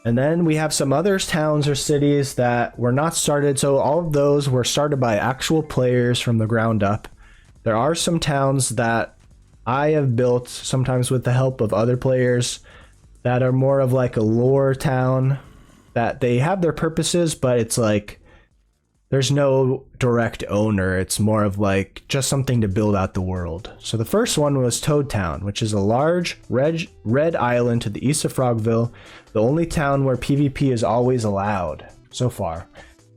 And then we have some other towns or cities that were not started, so all of those were started by actual players from the ground up. There are some towns that I have built, sometimes with the help of other players, that are more of like a lore town, that they have their purposes, but it's like there's no direct owner. It's more of like just something to build out the world. So the first one was Toad Town, which is a large red island to the east of Frogville, the only town where PvP is always allowed so far.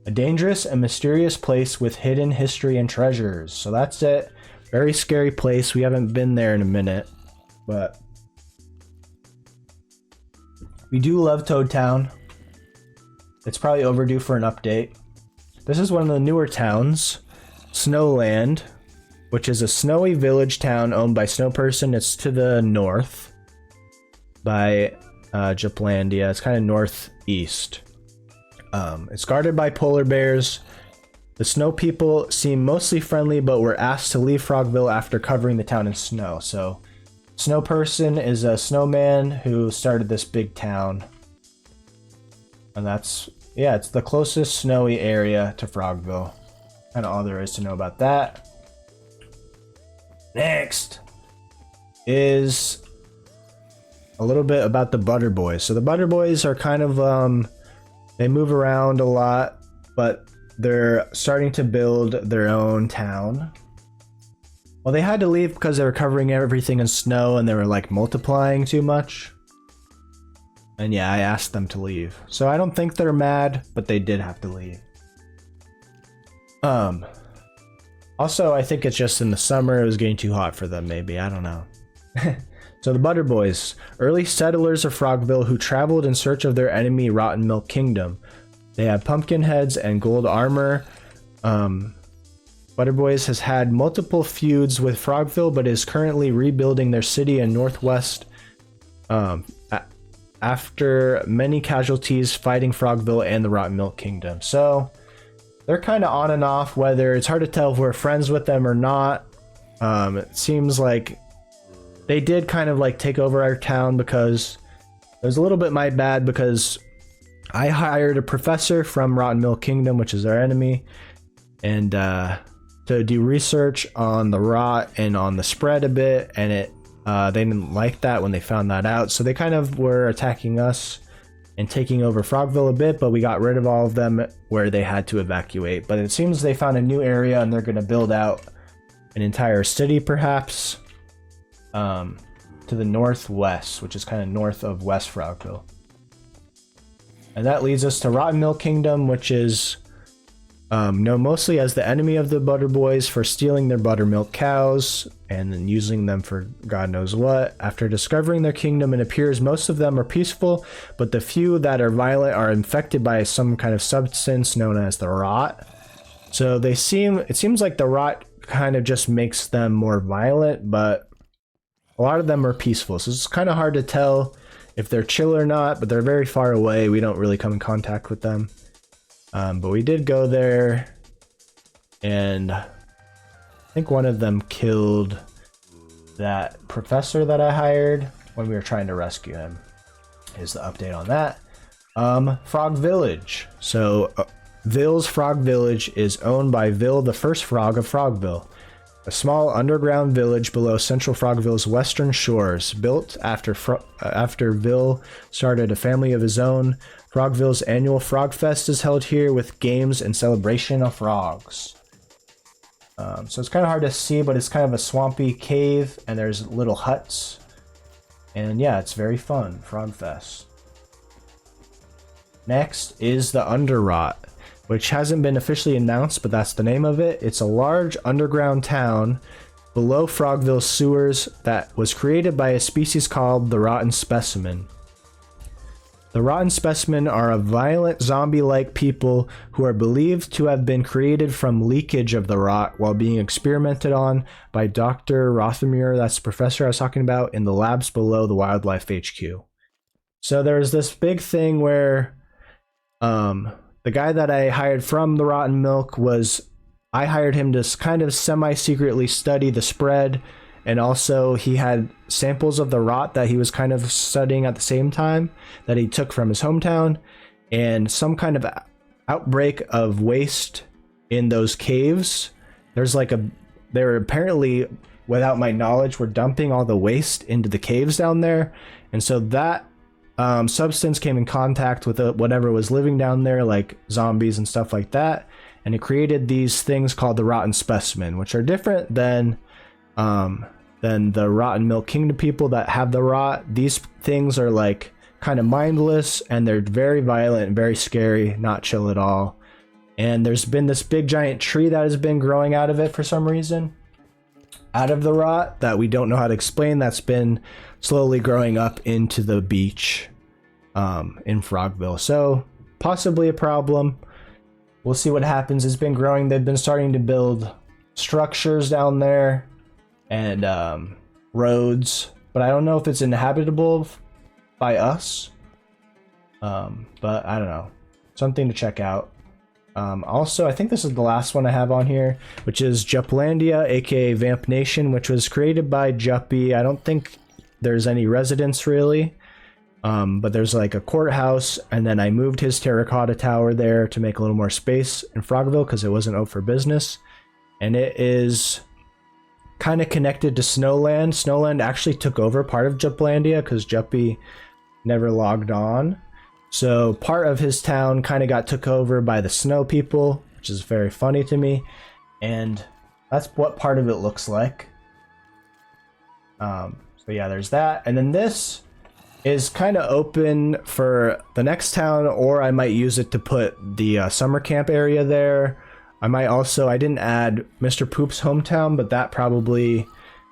A dangerous and mysterious place with hidden history and treasures. So that's it. Very scary place. We haven't been there in a minute, but we do love Toad Town. It's probably overdue for an update. This is one of the newer towns, Snowland, which is a snowy village town owned by Snowperson. It's to the north by Japlandia. It's kind of northeast. It's guarded by polar bears. The snow people seem mostly friendly, but were asked to leave Frogville after covering the town in snow. So Snowperson is a snowman who started this big town. And that's, yeah, it's the closest snowy area to Frogville. Kind of all there is to know about that. Next is a little bit about the Butter Boys. So the Butter Boys are kind of, they move around a lot, but they're starting to build their own town. Well, they had to leave because they were covering everything in snow and they were like multiplying too much. And yeah, I asked them to leave. So I don't think they're mad, but they did have to leave. Also, I think it's just in the summer it was getting too hot for them, maybe. I don't know. So the Butter Boys, early settlers of Frogville who traveled in search of their enemy Rotten Milk Kingdom. They have pumpkin heads and gold armor. Butter Boys has had multiple feuds with Frogville, but is currently rebuilding their city in northwest after many casualties fighting Frogville and the Rotten Milk Kingdom. So they're kind of on and off, whether it's hard to tell if we're friends with them or not. It seems like they did kind of like take over our town, because it was a little bit my bad, because I hired a professor from Rotten Milk Kingdom, which is our enemy, and to do research on the rot and on the spread a bit, and they didn't like that when they found that out, so they kind of were attacking us and taking over Frogville a bit, but we got rid of all of them where they had to evacuate. But it seems they found a new area and they're going to build out an entire city, perhaps, to the northwest, which is kind of north of West Frogville. And that leads us to Rotten Milk Kingdom, which is known mostly as the enemy of the Butter Boys for stealing their buttermilk cows and then using them for God knows what. After discovering their kingdom, it appears most of them are peaceful, but the few that are violent are infected by some kind of substance known as the rot. So it seems like the rot kind of just makes them more violent, but a lot of them are peaceful. So it's kind of hard to tell if they're chill or not, but they're very far away. We don't really come in contact with them. But we did go there, and I think one of them killed that professor that I hired when we were trying to rescue him. Is the update on that. Frog Village. So Ville's Frog Village is owned by Ville, the first frog of Frogville, a small underground village below Central Frogville's western shores, built after Ville started a family of his own. Frogville's annual Frog Fest is held here with games and celebration of frogs. So it's kind of hard to see, but it's kind of a swampy cave, and there's little huts. And yeah, it's very fun. Frog Fest. Next is the Underrot, which hasn't been officially announced, but that's the name of it. It's a large underground town below Frogville's sewers that was created by a species called the Rotten Specimen. The Rotten Specimen are a violent zombie-like people who are believed to have been created from leakage of the rot while being experimented on by Dr. Rothermere, that's the professor I was talking about, in the labs below the Wildlife HQ. So there's this big thing where the guy that I hired from the Rotten Milk I hired him to kind of semi-secretly study the spread, and also he had samples of the rot that he was kind of studying at the same time that he took from his hometown, and some kind of outbreak of waste in those caves. They were apparently, without my knowledge, were dumping all the waste into the caves down there, and so that substance came in contact with whatever was living down there, like zombies and stuff like that, and it created these things called the Rotten Specimen, which are different than the Rotten Milk Kingdom people that have the rot. These things are like kind of mindless, and they're very violent and very scary, not chill at all. And there's been this big giant tree that has been growing out of it for some reason, out of the rot, that we don't know how to explain, that's been slowly growing up into the beach in Frogville. So possibly a problem. We'll see what happens. It's been growing. They've been starting to build structures down there and roads, but I don't know if it's inhabitable by us. But I don't know. Something to check out. Also, I think this is the last one I have on here, which is Juplandia, aka Vamp Nation, which was created by Juppy. I don't think there's any residents really, but there's like a courthouse, and then I moved his terracotta tower there to make a little more space in Frogville because it wasn't out for business. And it is kind of connected to Snowland. Snowland actually took over part of Juplandia because Juppy never logged on. So part of his town kind of got took over by the snow people, which is very funny to me. And that's what part of it looks like. So yeah, there's that. And then this is kind of open for the next town, or I might use it to put the summer camp area there. I didn't add Mr. Poop's hometown, but that probably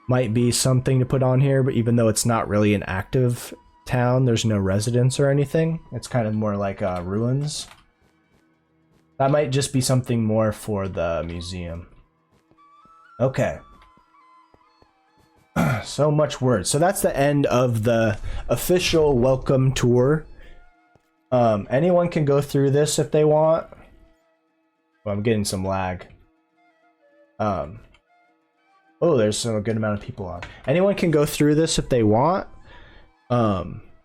might be something to put on here. But even though it's not really an active town, there's no residents or anything. It's kind of more like ruins. That might just be something more for the museum. Okay. So much word. So that's the end of the official welcome tour. Anyone can go through this if they want. Well, I'm getting some lag. Oh, there's a good amount of people on. Anyone can go through this if they want.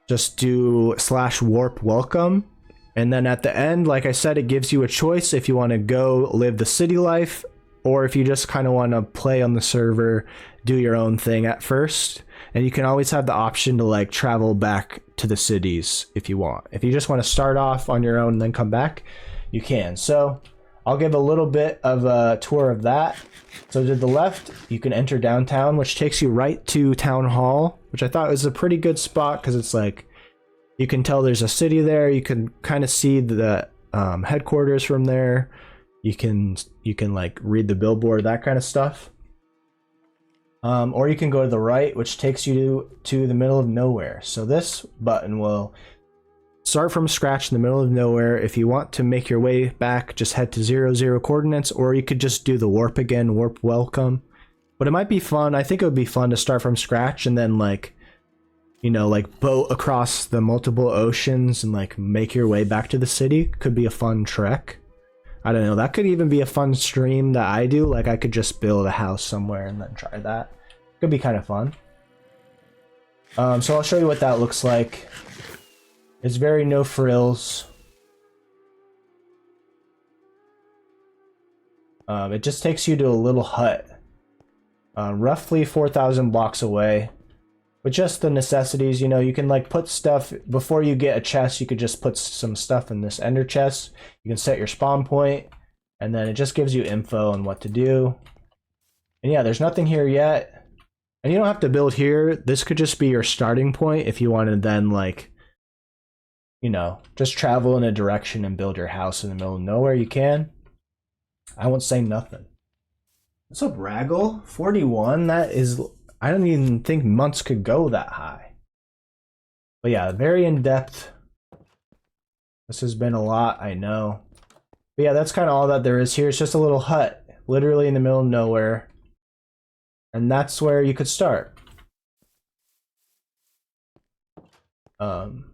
Just do /warp welcome. And then at the end, like I said, it gives you a choice if you want to go live the city life, or if you just kind of want to play on the server, do your own thing at first. And you can always have the option to like travel back to the cities if you want. If you just want to start off on your own and then come back, you can. So I'll give a little bit of a tour of that. So to the left, you can enter downtown, which takes you right to Town Hall, which I thought was a pretty good spot because it's like, you can tell there's a city there. You can kind of see the headquarters from there. You can like read the billboard, that kind of stuff. Or you can go to the right, which takes you to the middle of nowhere. So this button will start from scratch in the middle of nowhere. If you want to make your way back, just head to 00 coordinates, or you could just do the warp again, warp welcome. But it might be fun. I think it would be fun to start from scratch and then like, you know, like boat across the multiple oceans and like make your way back to the city. Could be a fun trek. I don't know. That could even be a fun stream that I do. Like I could just build a house somewhere and then try that. Could be kind of fun. So I'll show you what that looks like. It's very no frills. It just takes you to a little hut, roughly 4,000 blocks away. With just the necessities, you know, you can like put stuff before you get a chest. You could just put some stuff in this ender chest. You can set your spawn point, and then it just gives you info on what to do. And yeah, there's nothing here yet, and you don't have to build here. This could just be your starting point if you want to then like, you know, just travel in a direction and build your house in the middle of nowhere. You can. I won't say nothing. What's up, Raggle? 41. That is. I don't even think months could go that high. But yeah, very in-depth. This has been a lot, I know. But yeah, that's kind of all that there is here. It's just a little hut, literally in the middle of nowhere. And that's where you could start. So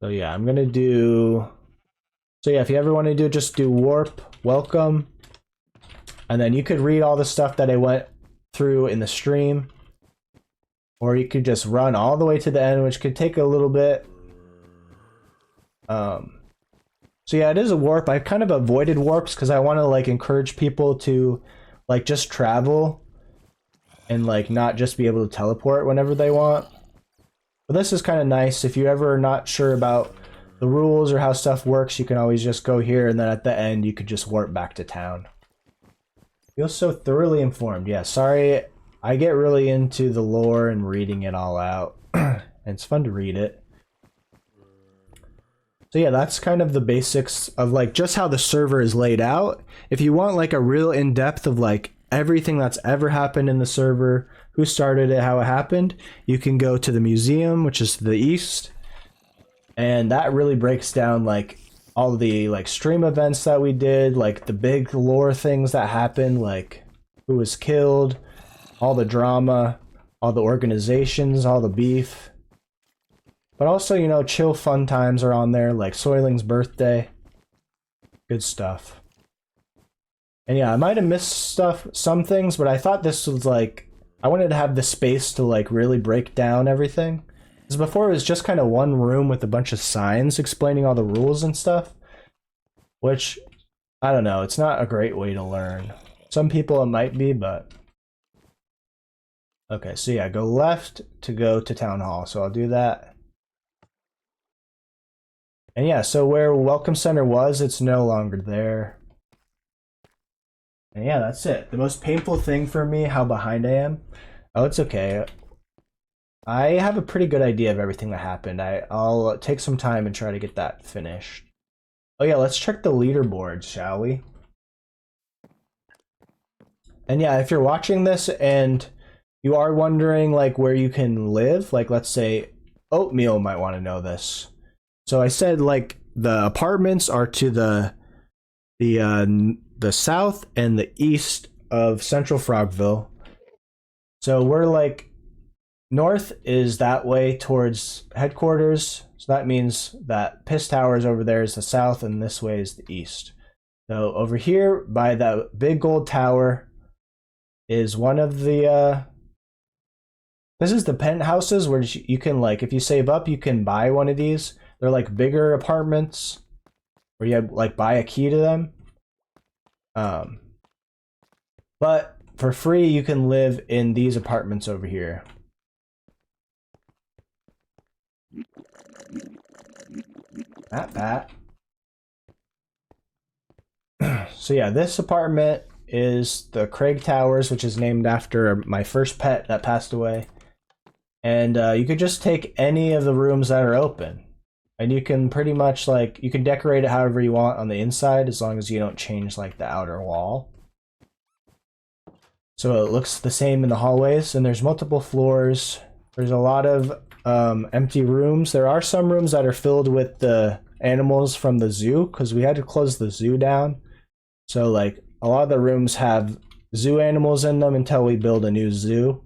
yeah, I'm gonna do... So yeah, if you ever want to do, just do warp, welcome. And then you could read all the stuff that I went through in the stream, or you could just run all the way to the end, which could take a little bit. So yeah, it is a warp. I've kind of avoided warps because I want to like encourage people to like just travel and like not just be able to teleport whenever they want. But this is kind of nice. If you ever are not sure about the rules or how stuff works, you can always just go here, and then at the end you could just warp back to town. Feel so thoroughly informed. Yeah, sorry, I get really into the lore and reading it all out. And it's fun to read it. So yeah, that's kind of the basics of like just how the server is laid out. If you want like a real in-depth of like everything that's ever happened in the server, who started it, how it happened, you can go to the museum, which is to the east. And that really breaks down like all the like stream events that we did, like the big lore things that happened, like who was killed, all the drama, all the organizations, all the beef. But also, you know, chill fun times are on there, like Soiling's birthday. Good stuff. And yeah, I might have missed some things, but I thought this was like, I wanted to have the space to like really break down everything. Because before it was just kind of one room with a bunch of signs explaining all the rules and stuff. Which, I don't know, it's not a great way to learn. Some people it might be, but... Okay, so yeah, go left to go to Town Hall. So I'll do that. And yeah, so where Welcome Center was, it's no longer there. And yeah, that's it. The most painful thing for me, how behind I am. Oh, it's okay. I have a pretty good idea of everything that happened. I'll take some time and try to get that finished. Oh yeah, let's check the leaderboard, shall we? And yeah, if you're watching this and you are wondering like where you can live, like let's say Oatmeal might want to know this. So I said like the apartments are to the south and the east of Central Frogville. So we're like, north is that way towards headquarters. So that means that Piss Towers over there is the south and this way is the east. So over here by that big gold tower is one of the this is the penthouses where you can, like, if you save up, you can buy one of these. They're like bigger apartments where you have, like, buy a key to them. But for free, you can live in these apartments over here. Pat. So yeah, this apartment is the Craig Towers, which is named after my first pet that passed away. And you could just take any of the rooms that are open. And you can pretty much, like, you can decorate it however you want on the inside, as long as you don't change, like, the outer wall. So it looks the same in the hallways, and there's multiple floors. There's a lot of empty rooms. There are some rooms that are filled with the animals from the zoo, because we had to close the zoo down. So, like, a lot of the rooms have zoo animals in them until we build a new zoo.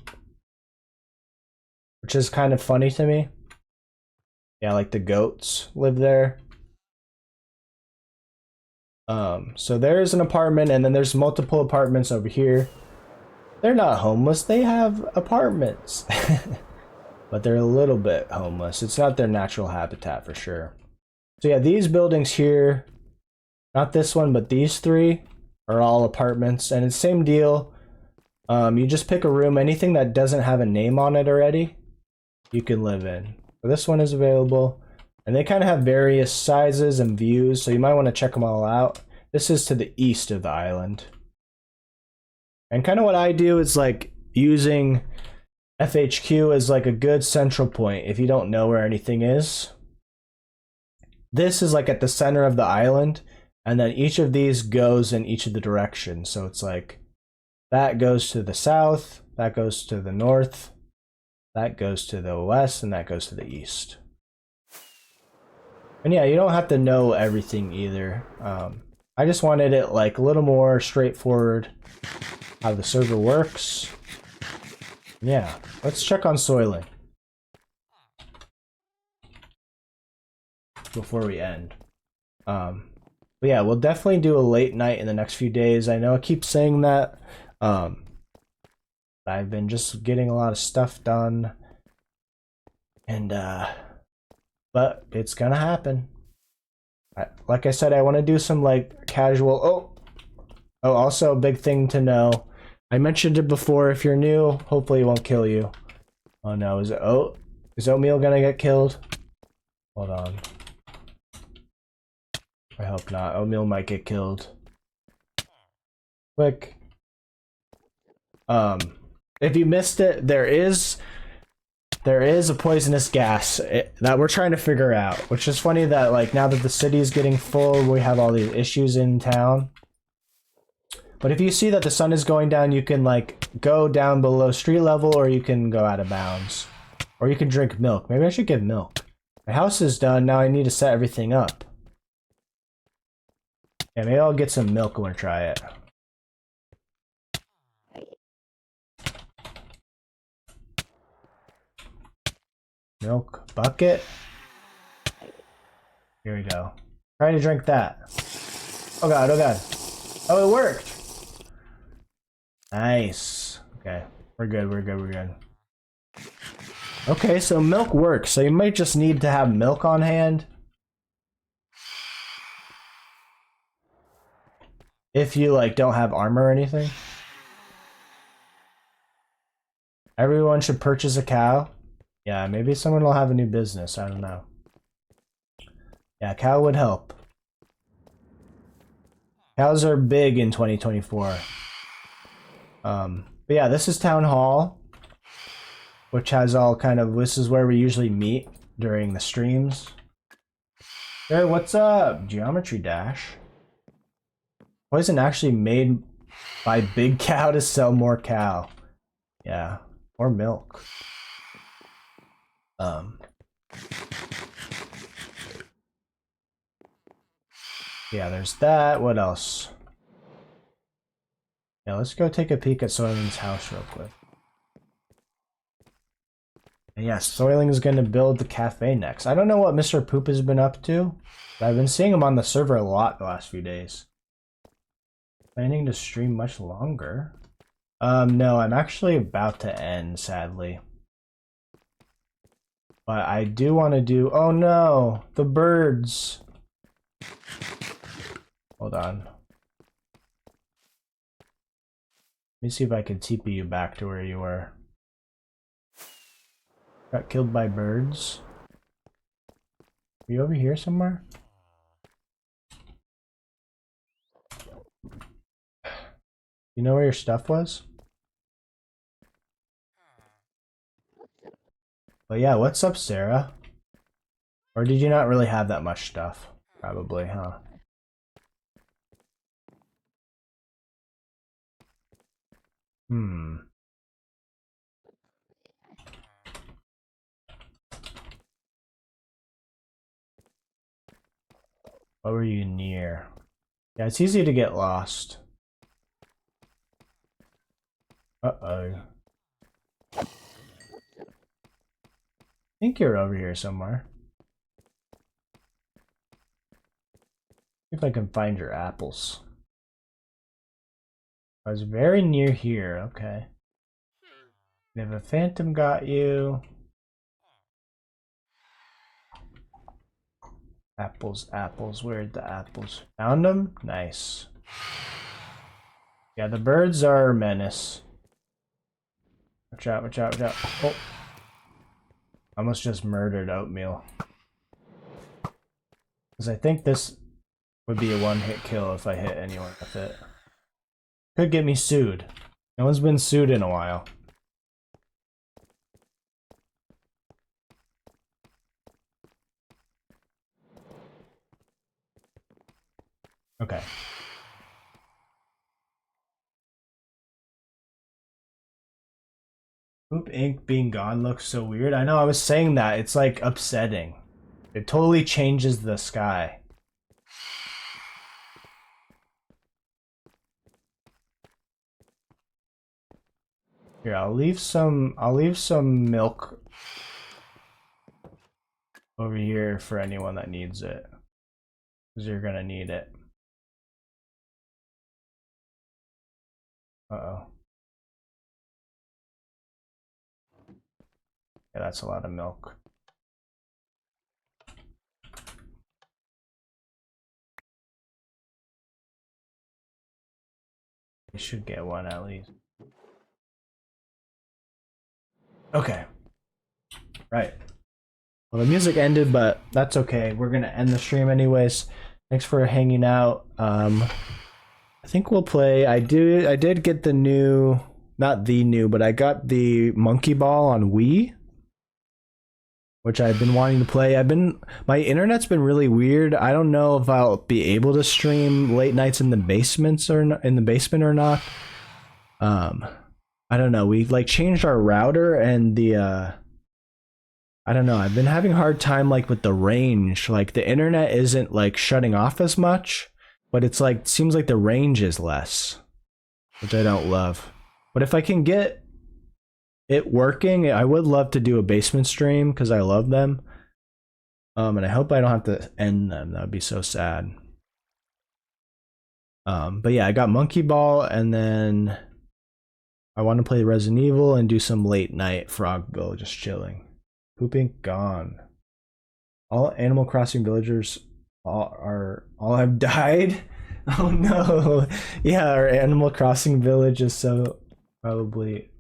Which is kind of funny to me. Yeah, like the goats live there. So there's an apartment, and then there's multiple apartments over here. They're not homeless, they have apartments. But they're a little bit homeless. It's not their natural habitat for sure. So yeah, these buildings here, not this one, but these three are all apartments, and it's the same deal. You just pick a room, anything that doesn't have a name on it already, you can live in. So this one is available, and they kind of have various sizes and views, so you might want to check them all out. This is to the east of the island. And kind of what I do is, like, using FHQ as like a good central point if you don't know where anything is. This is like at the center of the island, and then each of these goes in each of the directions. So it's like that goes to the south, that goes to the north, that goes to the west, and that goes to the east. And yeah, you don't have to know everything either. I just wanted it like a little more straightforward how the server works. Yeah, let's check on soiling before we end. But yeah, we'll definitely do a late night in the next few days. I know I keep saying that. I've been just getting a lot of stuff done, and but it's gonna happen. Like I said, I want to do some like casual. Oh, also a big thing to know. I mentioned it before. If you're new, hopefully it won't kill you. Oh no, is Oatmeal gonna get killed? Hold on. I hope not. Oatmeal might get killed. Quick. If you missed it, there is a poisonous gas that we're trying to figure out. Which is funny that, like, now that the city is getting full, we have all these issues in town. But if you see that the sun is going down, you can, like, go down below street level, or you can go out of bounds. Or you can drink milk. Maybe I should get milk. My house is done, now I need to set everything up. Yeah, maybe I'll get some milk when I try it. Milk bucket. Here we go. Try to drink that. Oh god, oh god. Oh, it worked! Nice. Okay, we're good, we're good, we're good. Okay, so milk works, so you might just need to have milk on hand. If you, like, don't have armor or anything. Everyone should purchase a cow. Yeah, maybe someone will have a new business, I don't know. Yeah, cow would help. Cows are big in 2024. But yeah, this is Town Hall, which has all kind of, this is where we usually meet during the streams. Hey, what's up? Geometry Dash. Poison actually made by Big Cow to sell more cow. Yeah, or milk. Yeah, there's that. What else? Yeah, let's go take a peek at Soilin's house real quick. And yeah, Soiling is gonna build the cafe next. I don't know what Mr. Poop has been up to, but I've been seeing him on the server a lot the last few days. Planning to stream much longer? No, I'm actually about to end, sadly. But I do want to do... Oh no! The birds! Hold on. Let me see if I can TP you back to where you were. Got killed by birds. Are you over here somewhere? You know where your stuff was? But yeah, what's up, Sarah? Or did you not really have that much stuff? Probably, huh? What were you near? Yeah, it's easy to get lost. Uh-oh. I think you're over here somewhere. See if I can find your apples. I was very near here, okay. If a phantom got you... Apples, apples, where'd the apples? Found them? Nice. Yeah, the birds are a menace. Watch out, watch out, watch out. Oh. Almost just murdered Oatmeal. Because I think this would be a one-hit kill if I hit anyone with it. Could get me sued. No one's been sued in a while. Okay. Poop ink being gone looks so weird. I know, I was saying that. It's like upsetting. It totally changes the sky. Here, I'll leave some milk over here for anyone that needs it. Because you're gonna need it. Uh-oh. Yeah, that's a lot of milk. You should get one at least. Okay. Right. Well, the music ended, but that's okay. We're gonna end the stream anyways. Thanks for hanging out. I think we'll play. I did get the new, not the new, but I got the Monkey Ball on Wii, which I've been wanting to play. My internet's been really weird. I don't know if I'll be able to stream late nights in the basements or in the basement or not. I don't know. We like changed our router and the I don't know. I've been having a hard time like with the range. Like the internet isn't like shutting off as much, but it's like seems like the range is less, which I don't love. But if I can get it working, I would love to do a basement stream because I love them. And I hope I don't have to end them. That would be so sad. But yeah, I got Monkey Ball, and then I want to play Resident Evil and do some late night Frogville, just chilling. Pooping gone. All Animal Crossing villagers all have died. Oh no. Yeah, our Animal Crossing village is so probably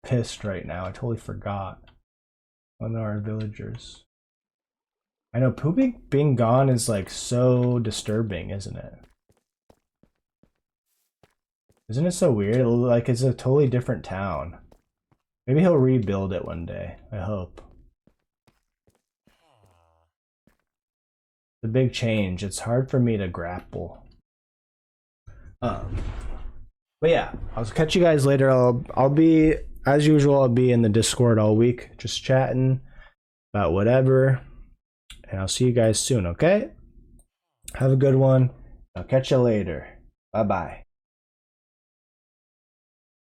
pissed right now. I totally forgot. Oh no, our villagers. I know pooping being gone is like so disturbing, isn't it? Isn't it so weird? Like it's a totally different town. Maybe he'll rebuild it one day. I hope. The big change. It's hard for me to grapple. But yeah, I'll catch you guys later. I'll be, as usual, I'll be in the Discord all week, just chatting about whatever. And I'll see you guys soon, okay? Have a good one. I'll catch you later. Bye-bye.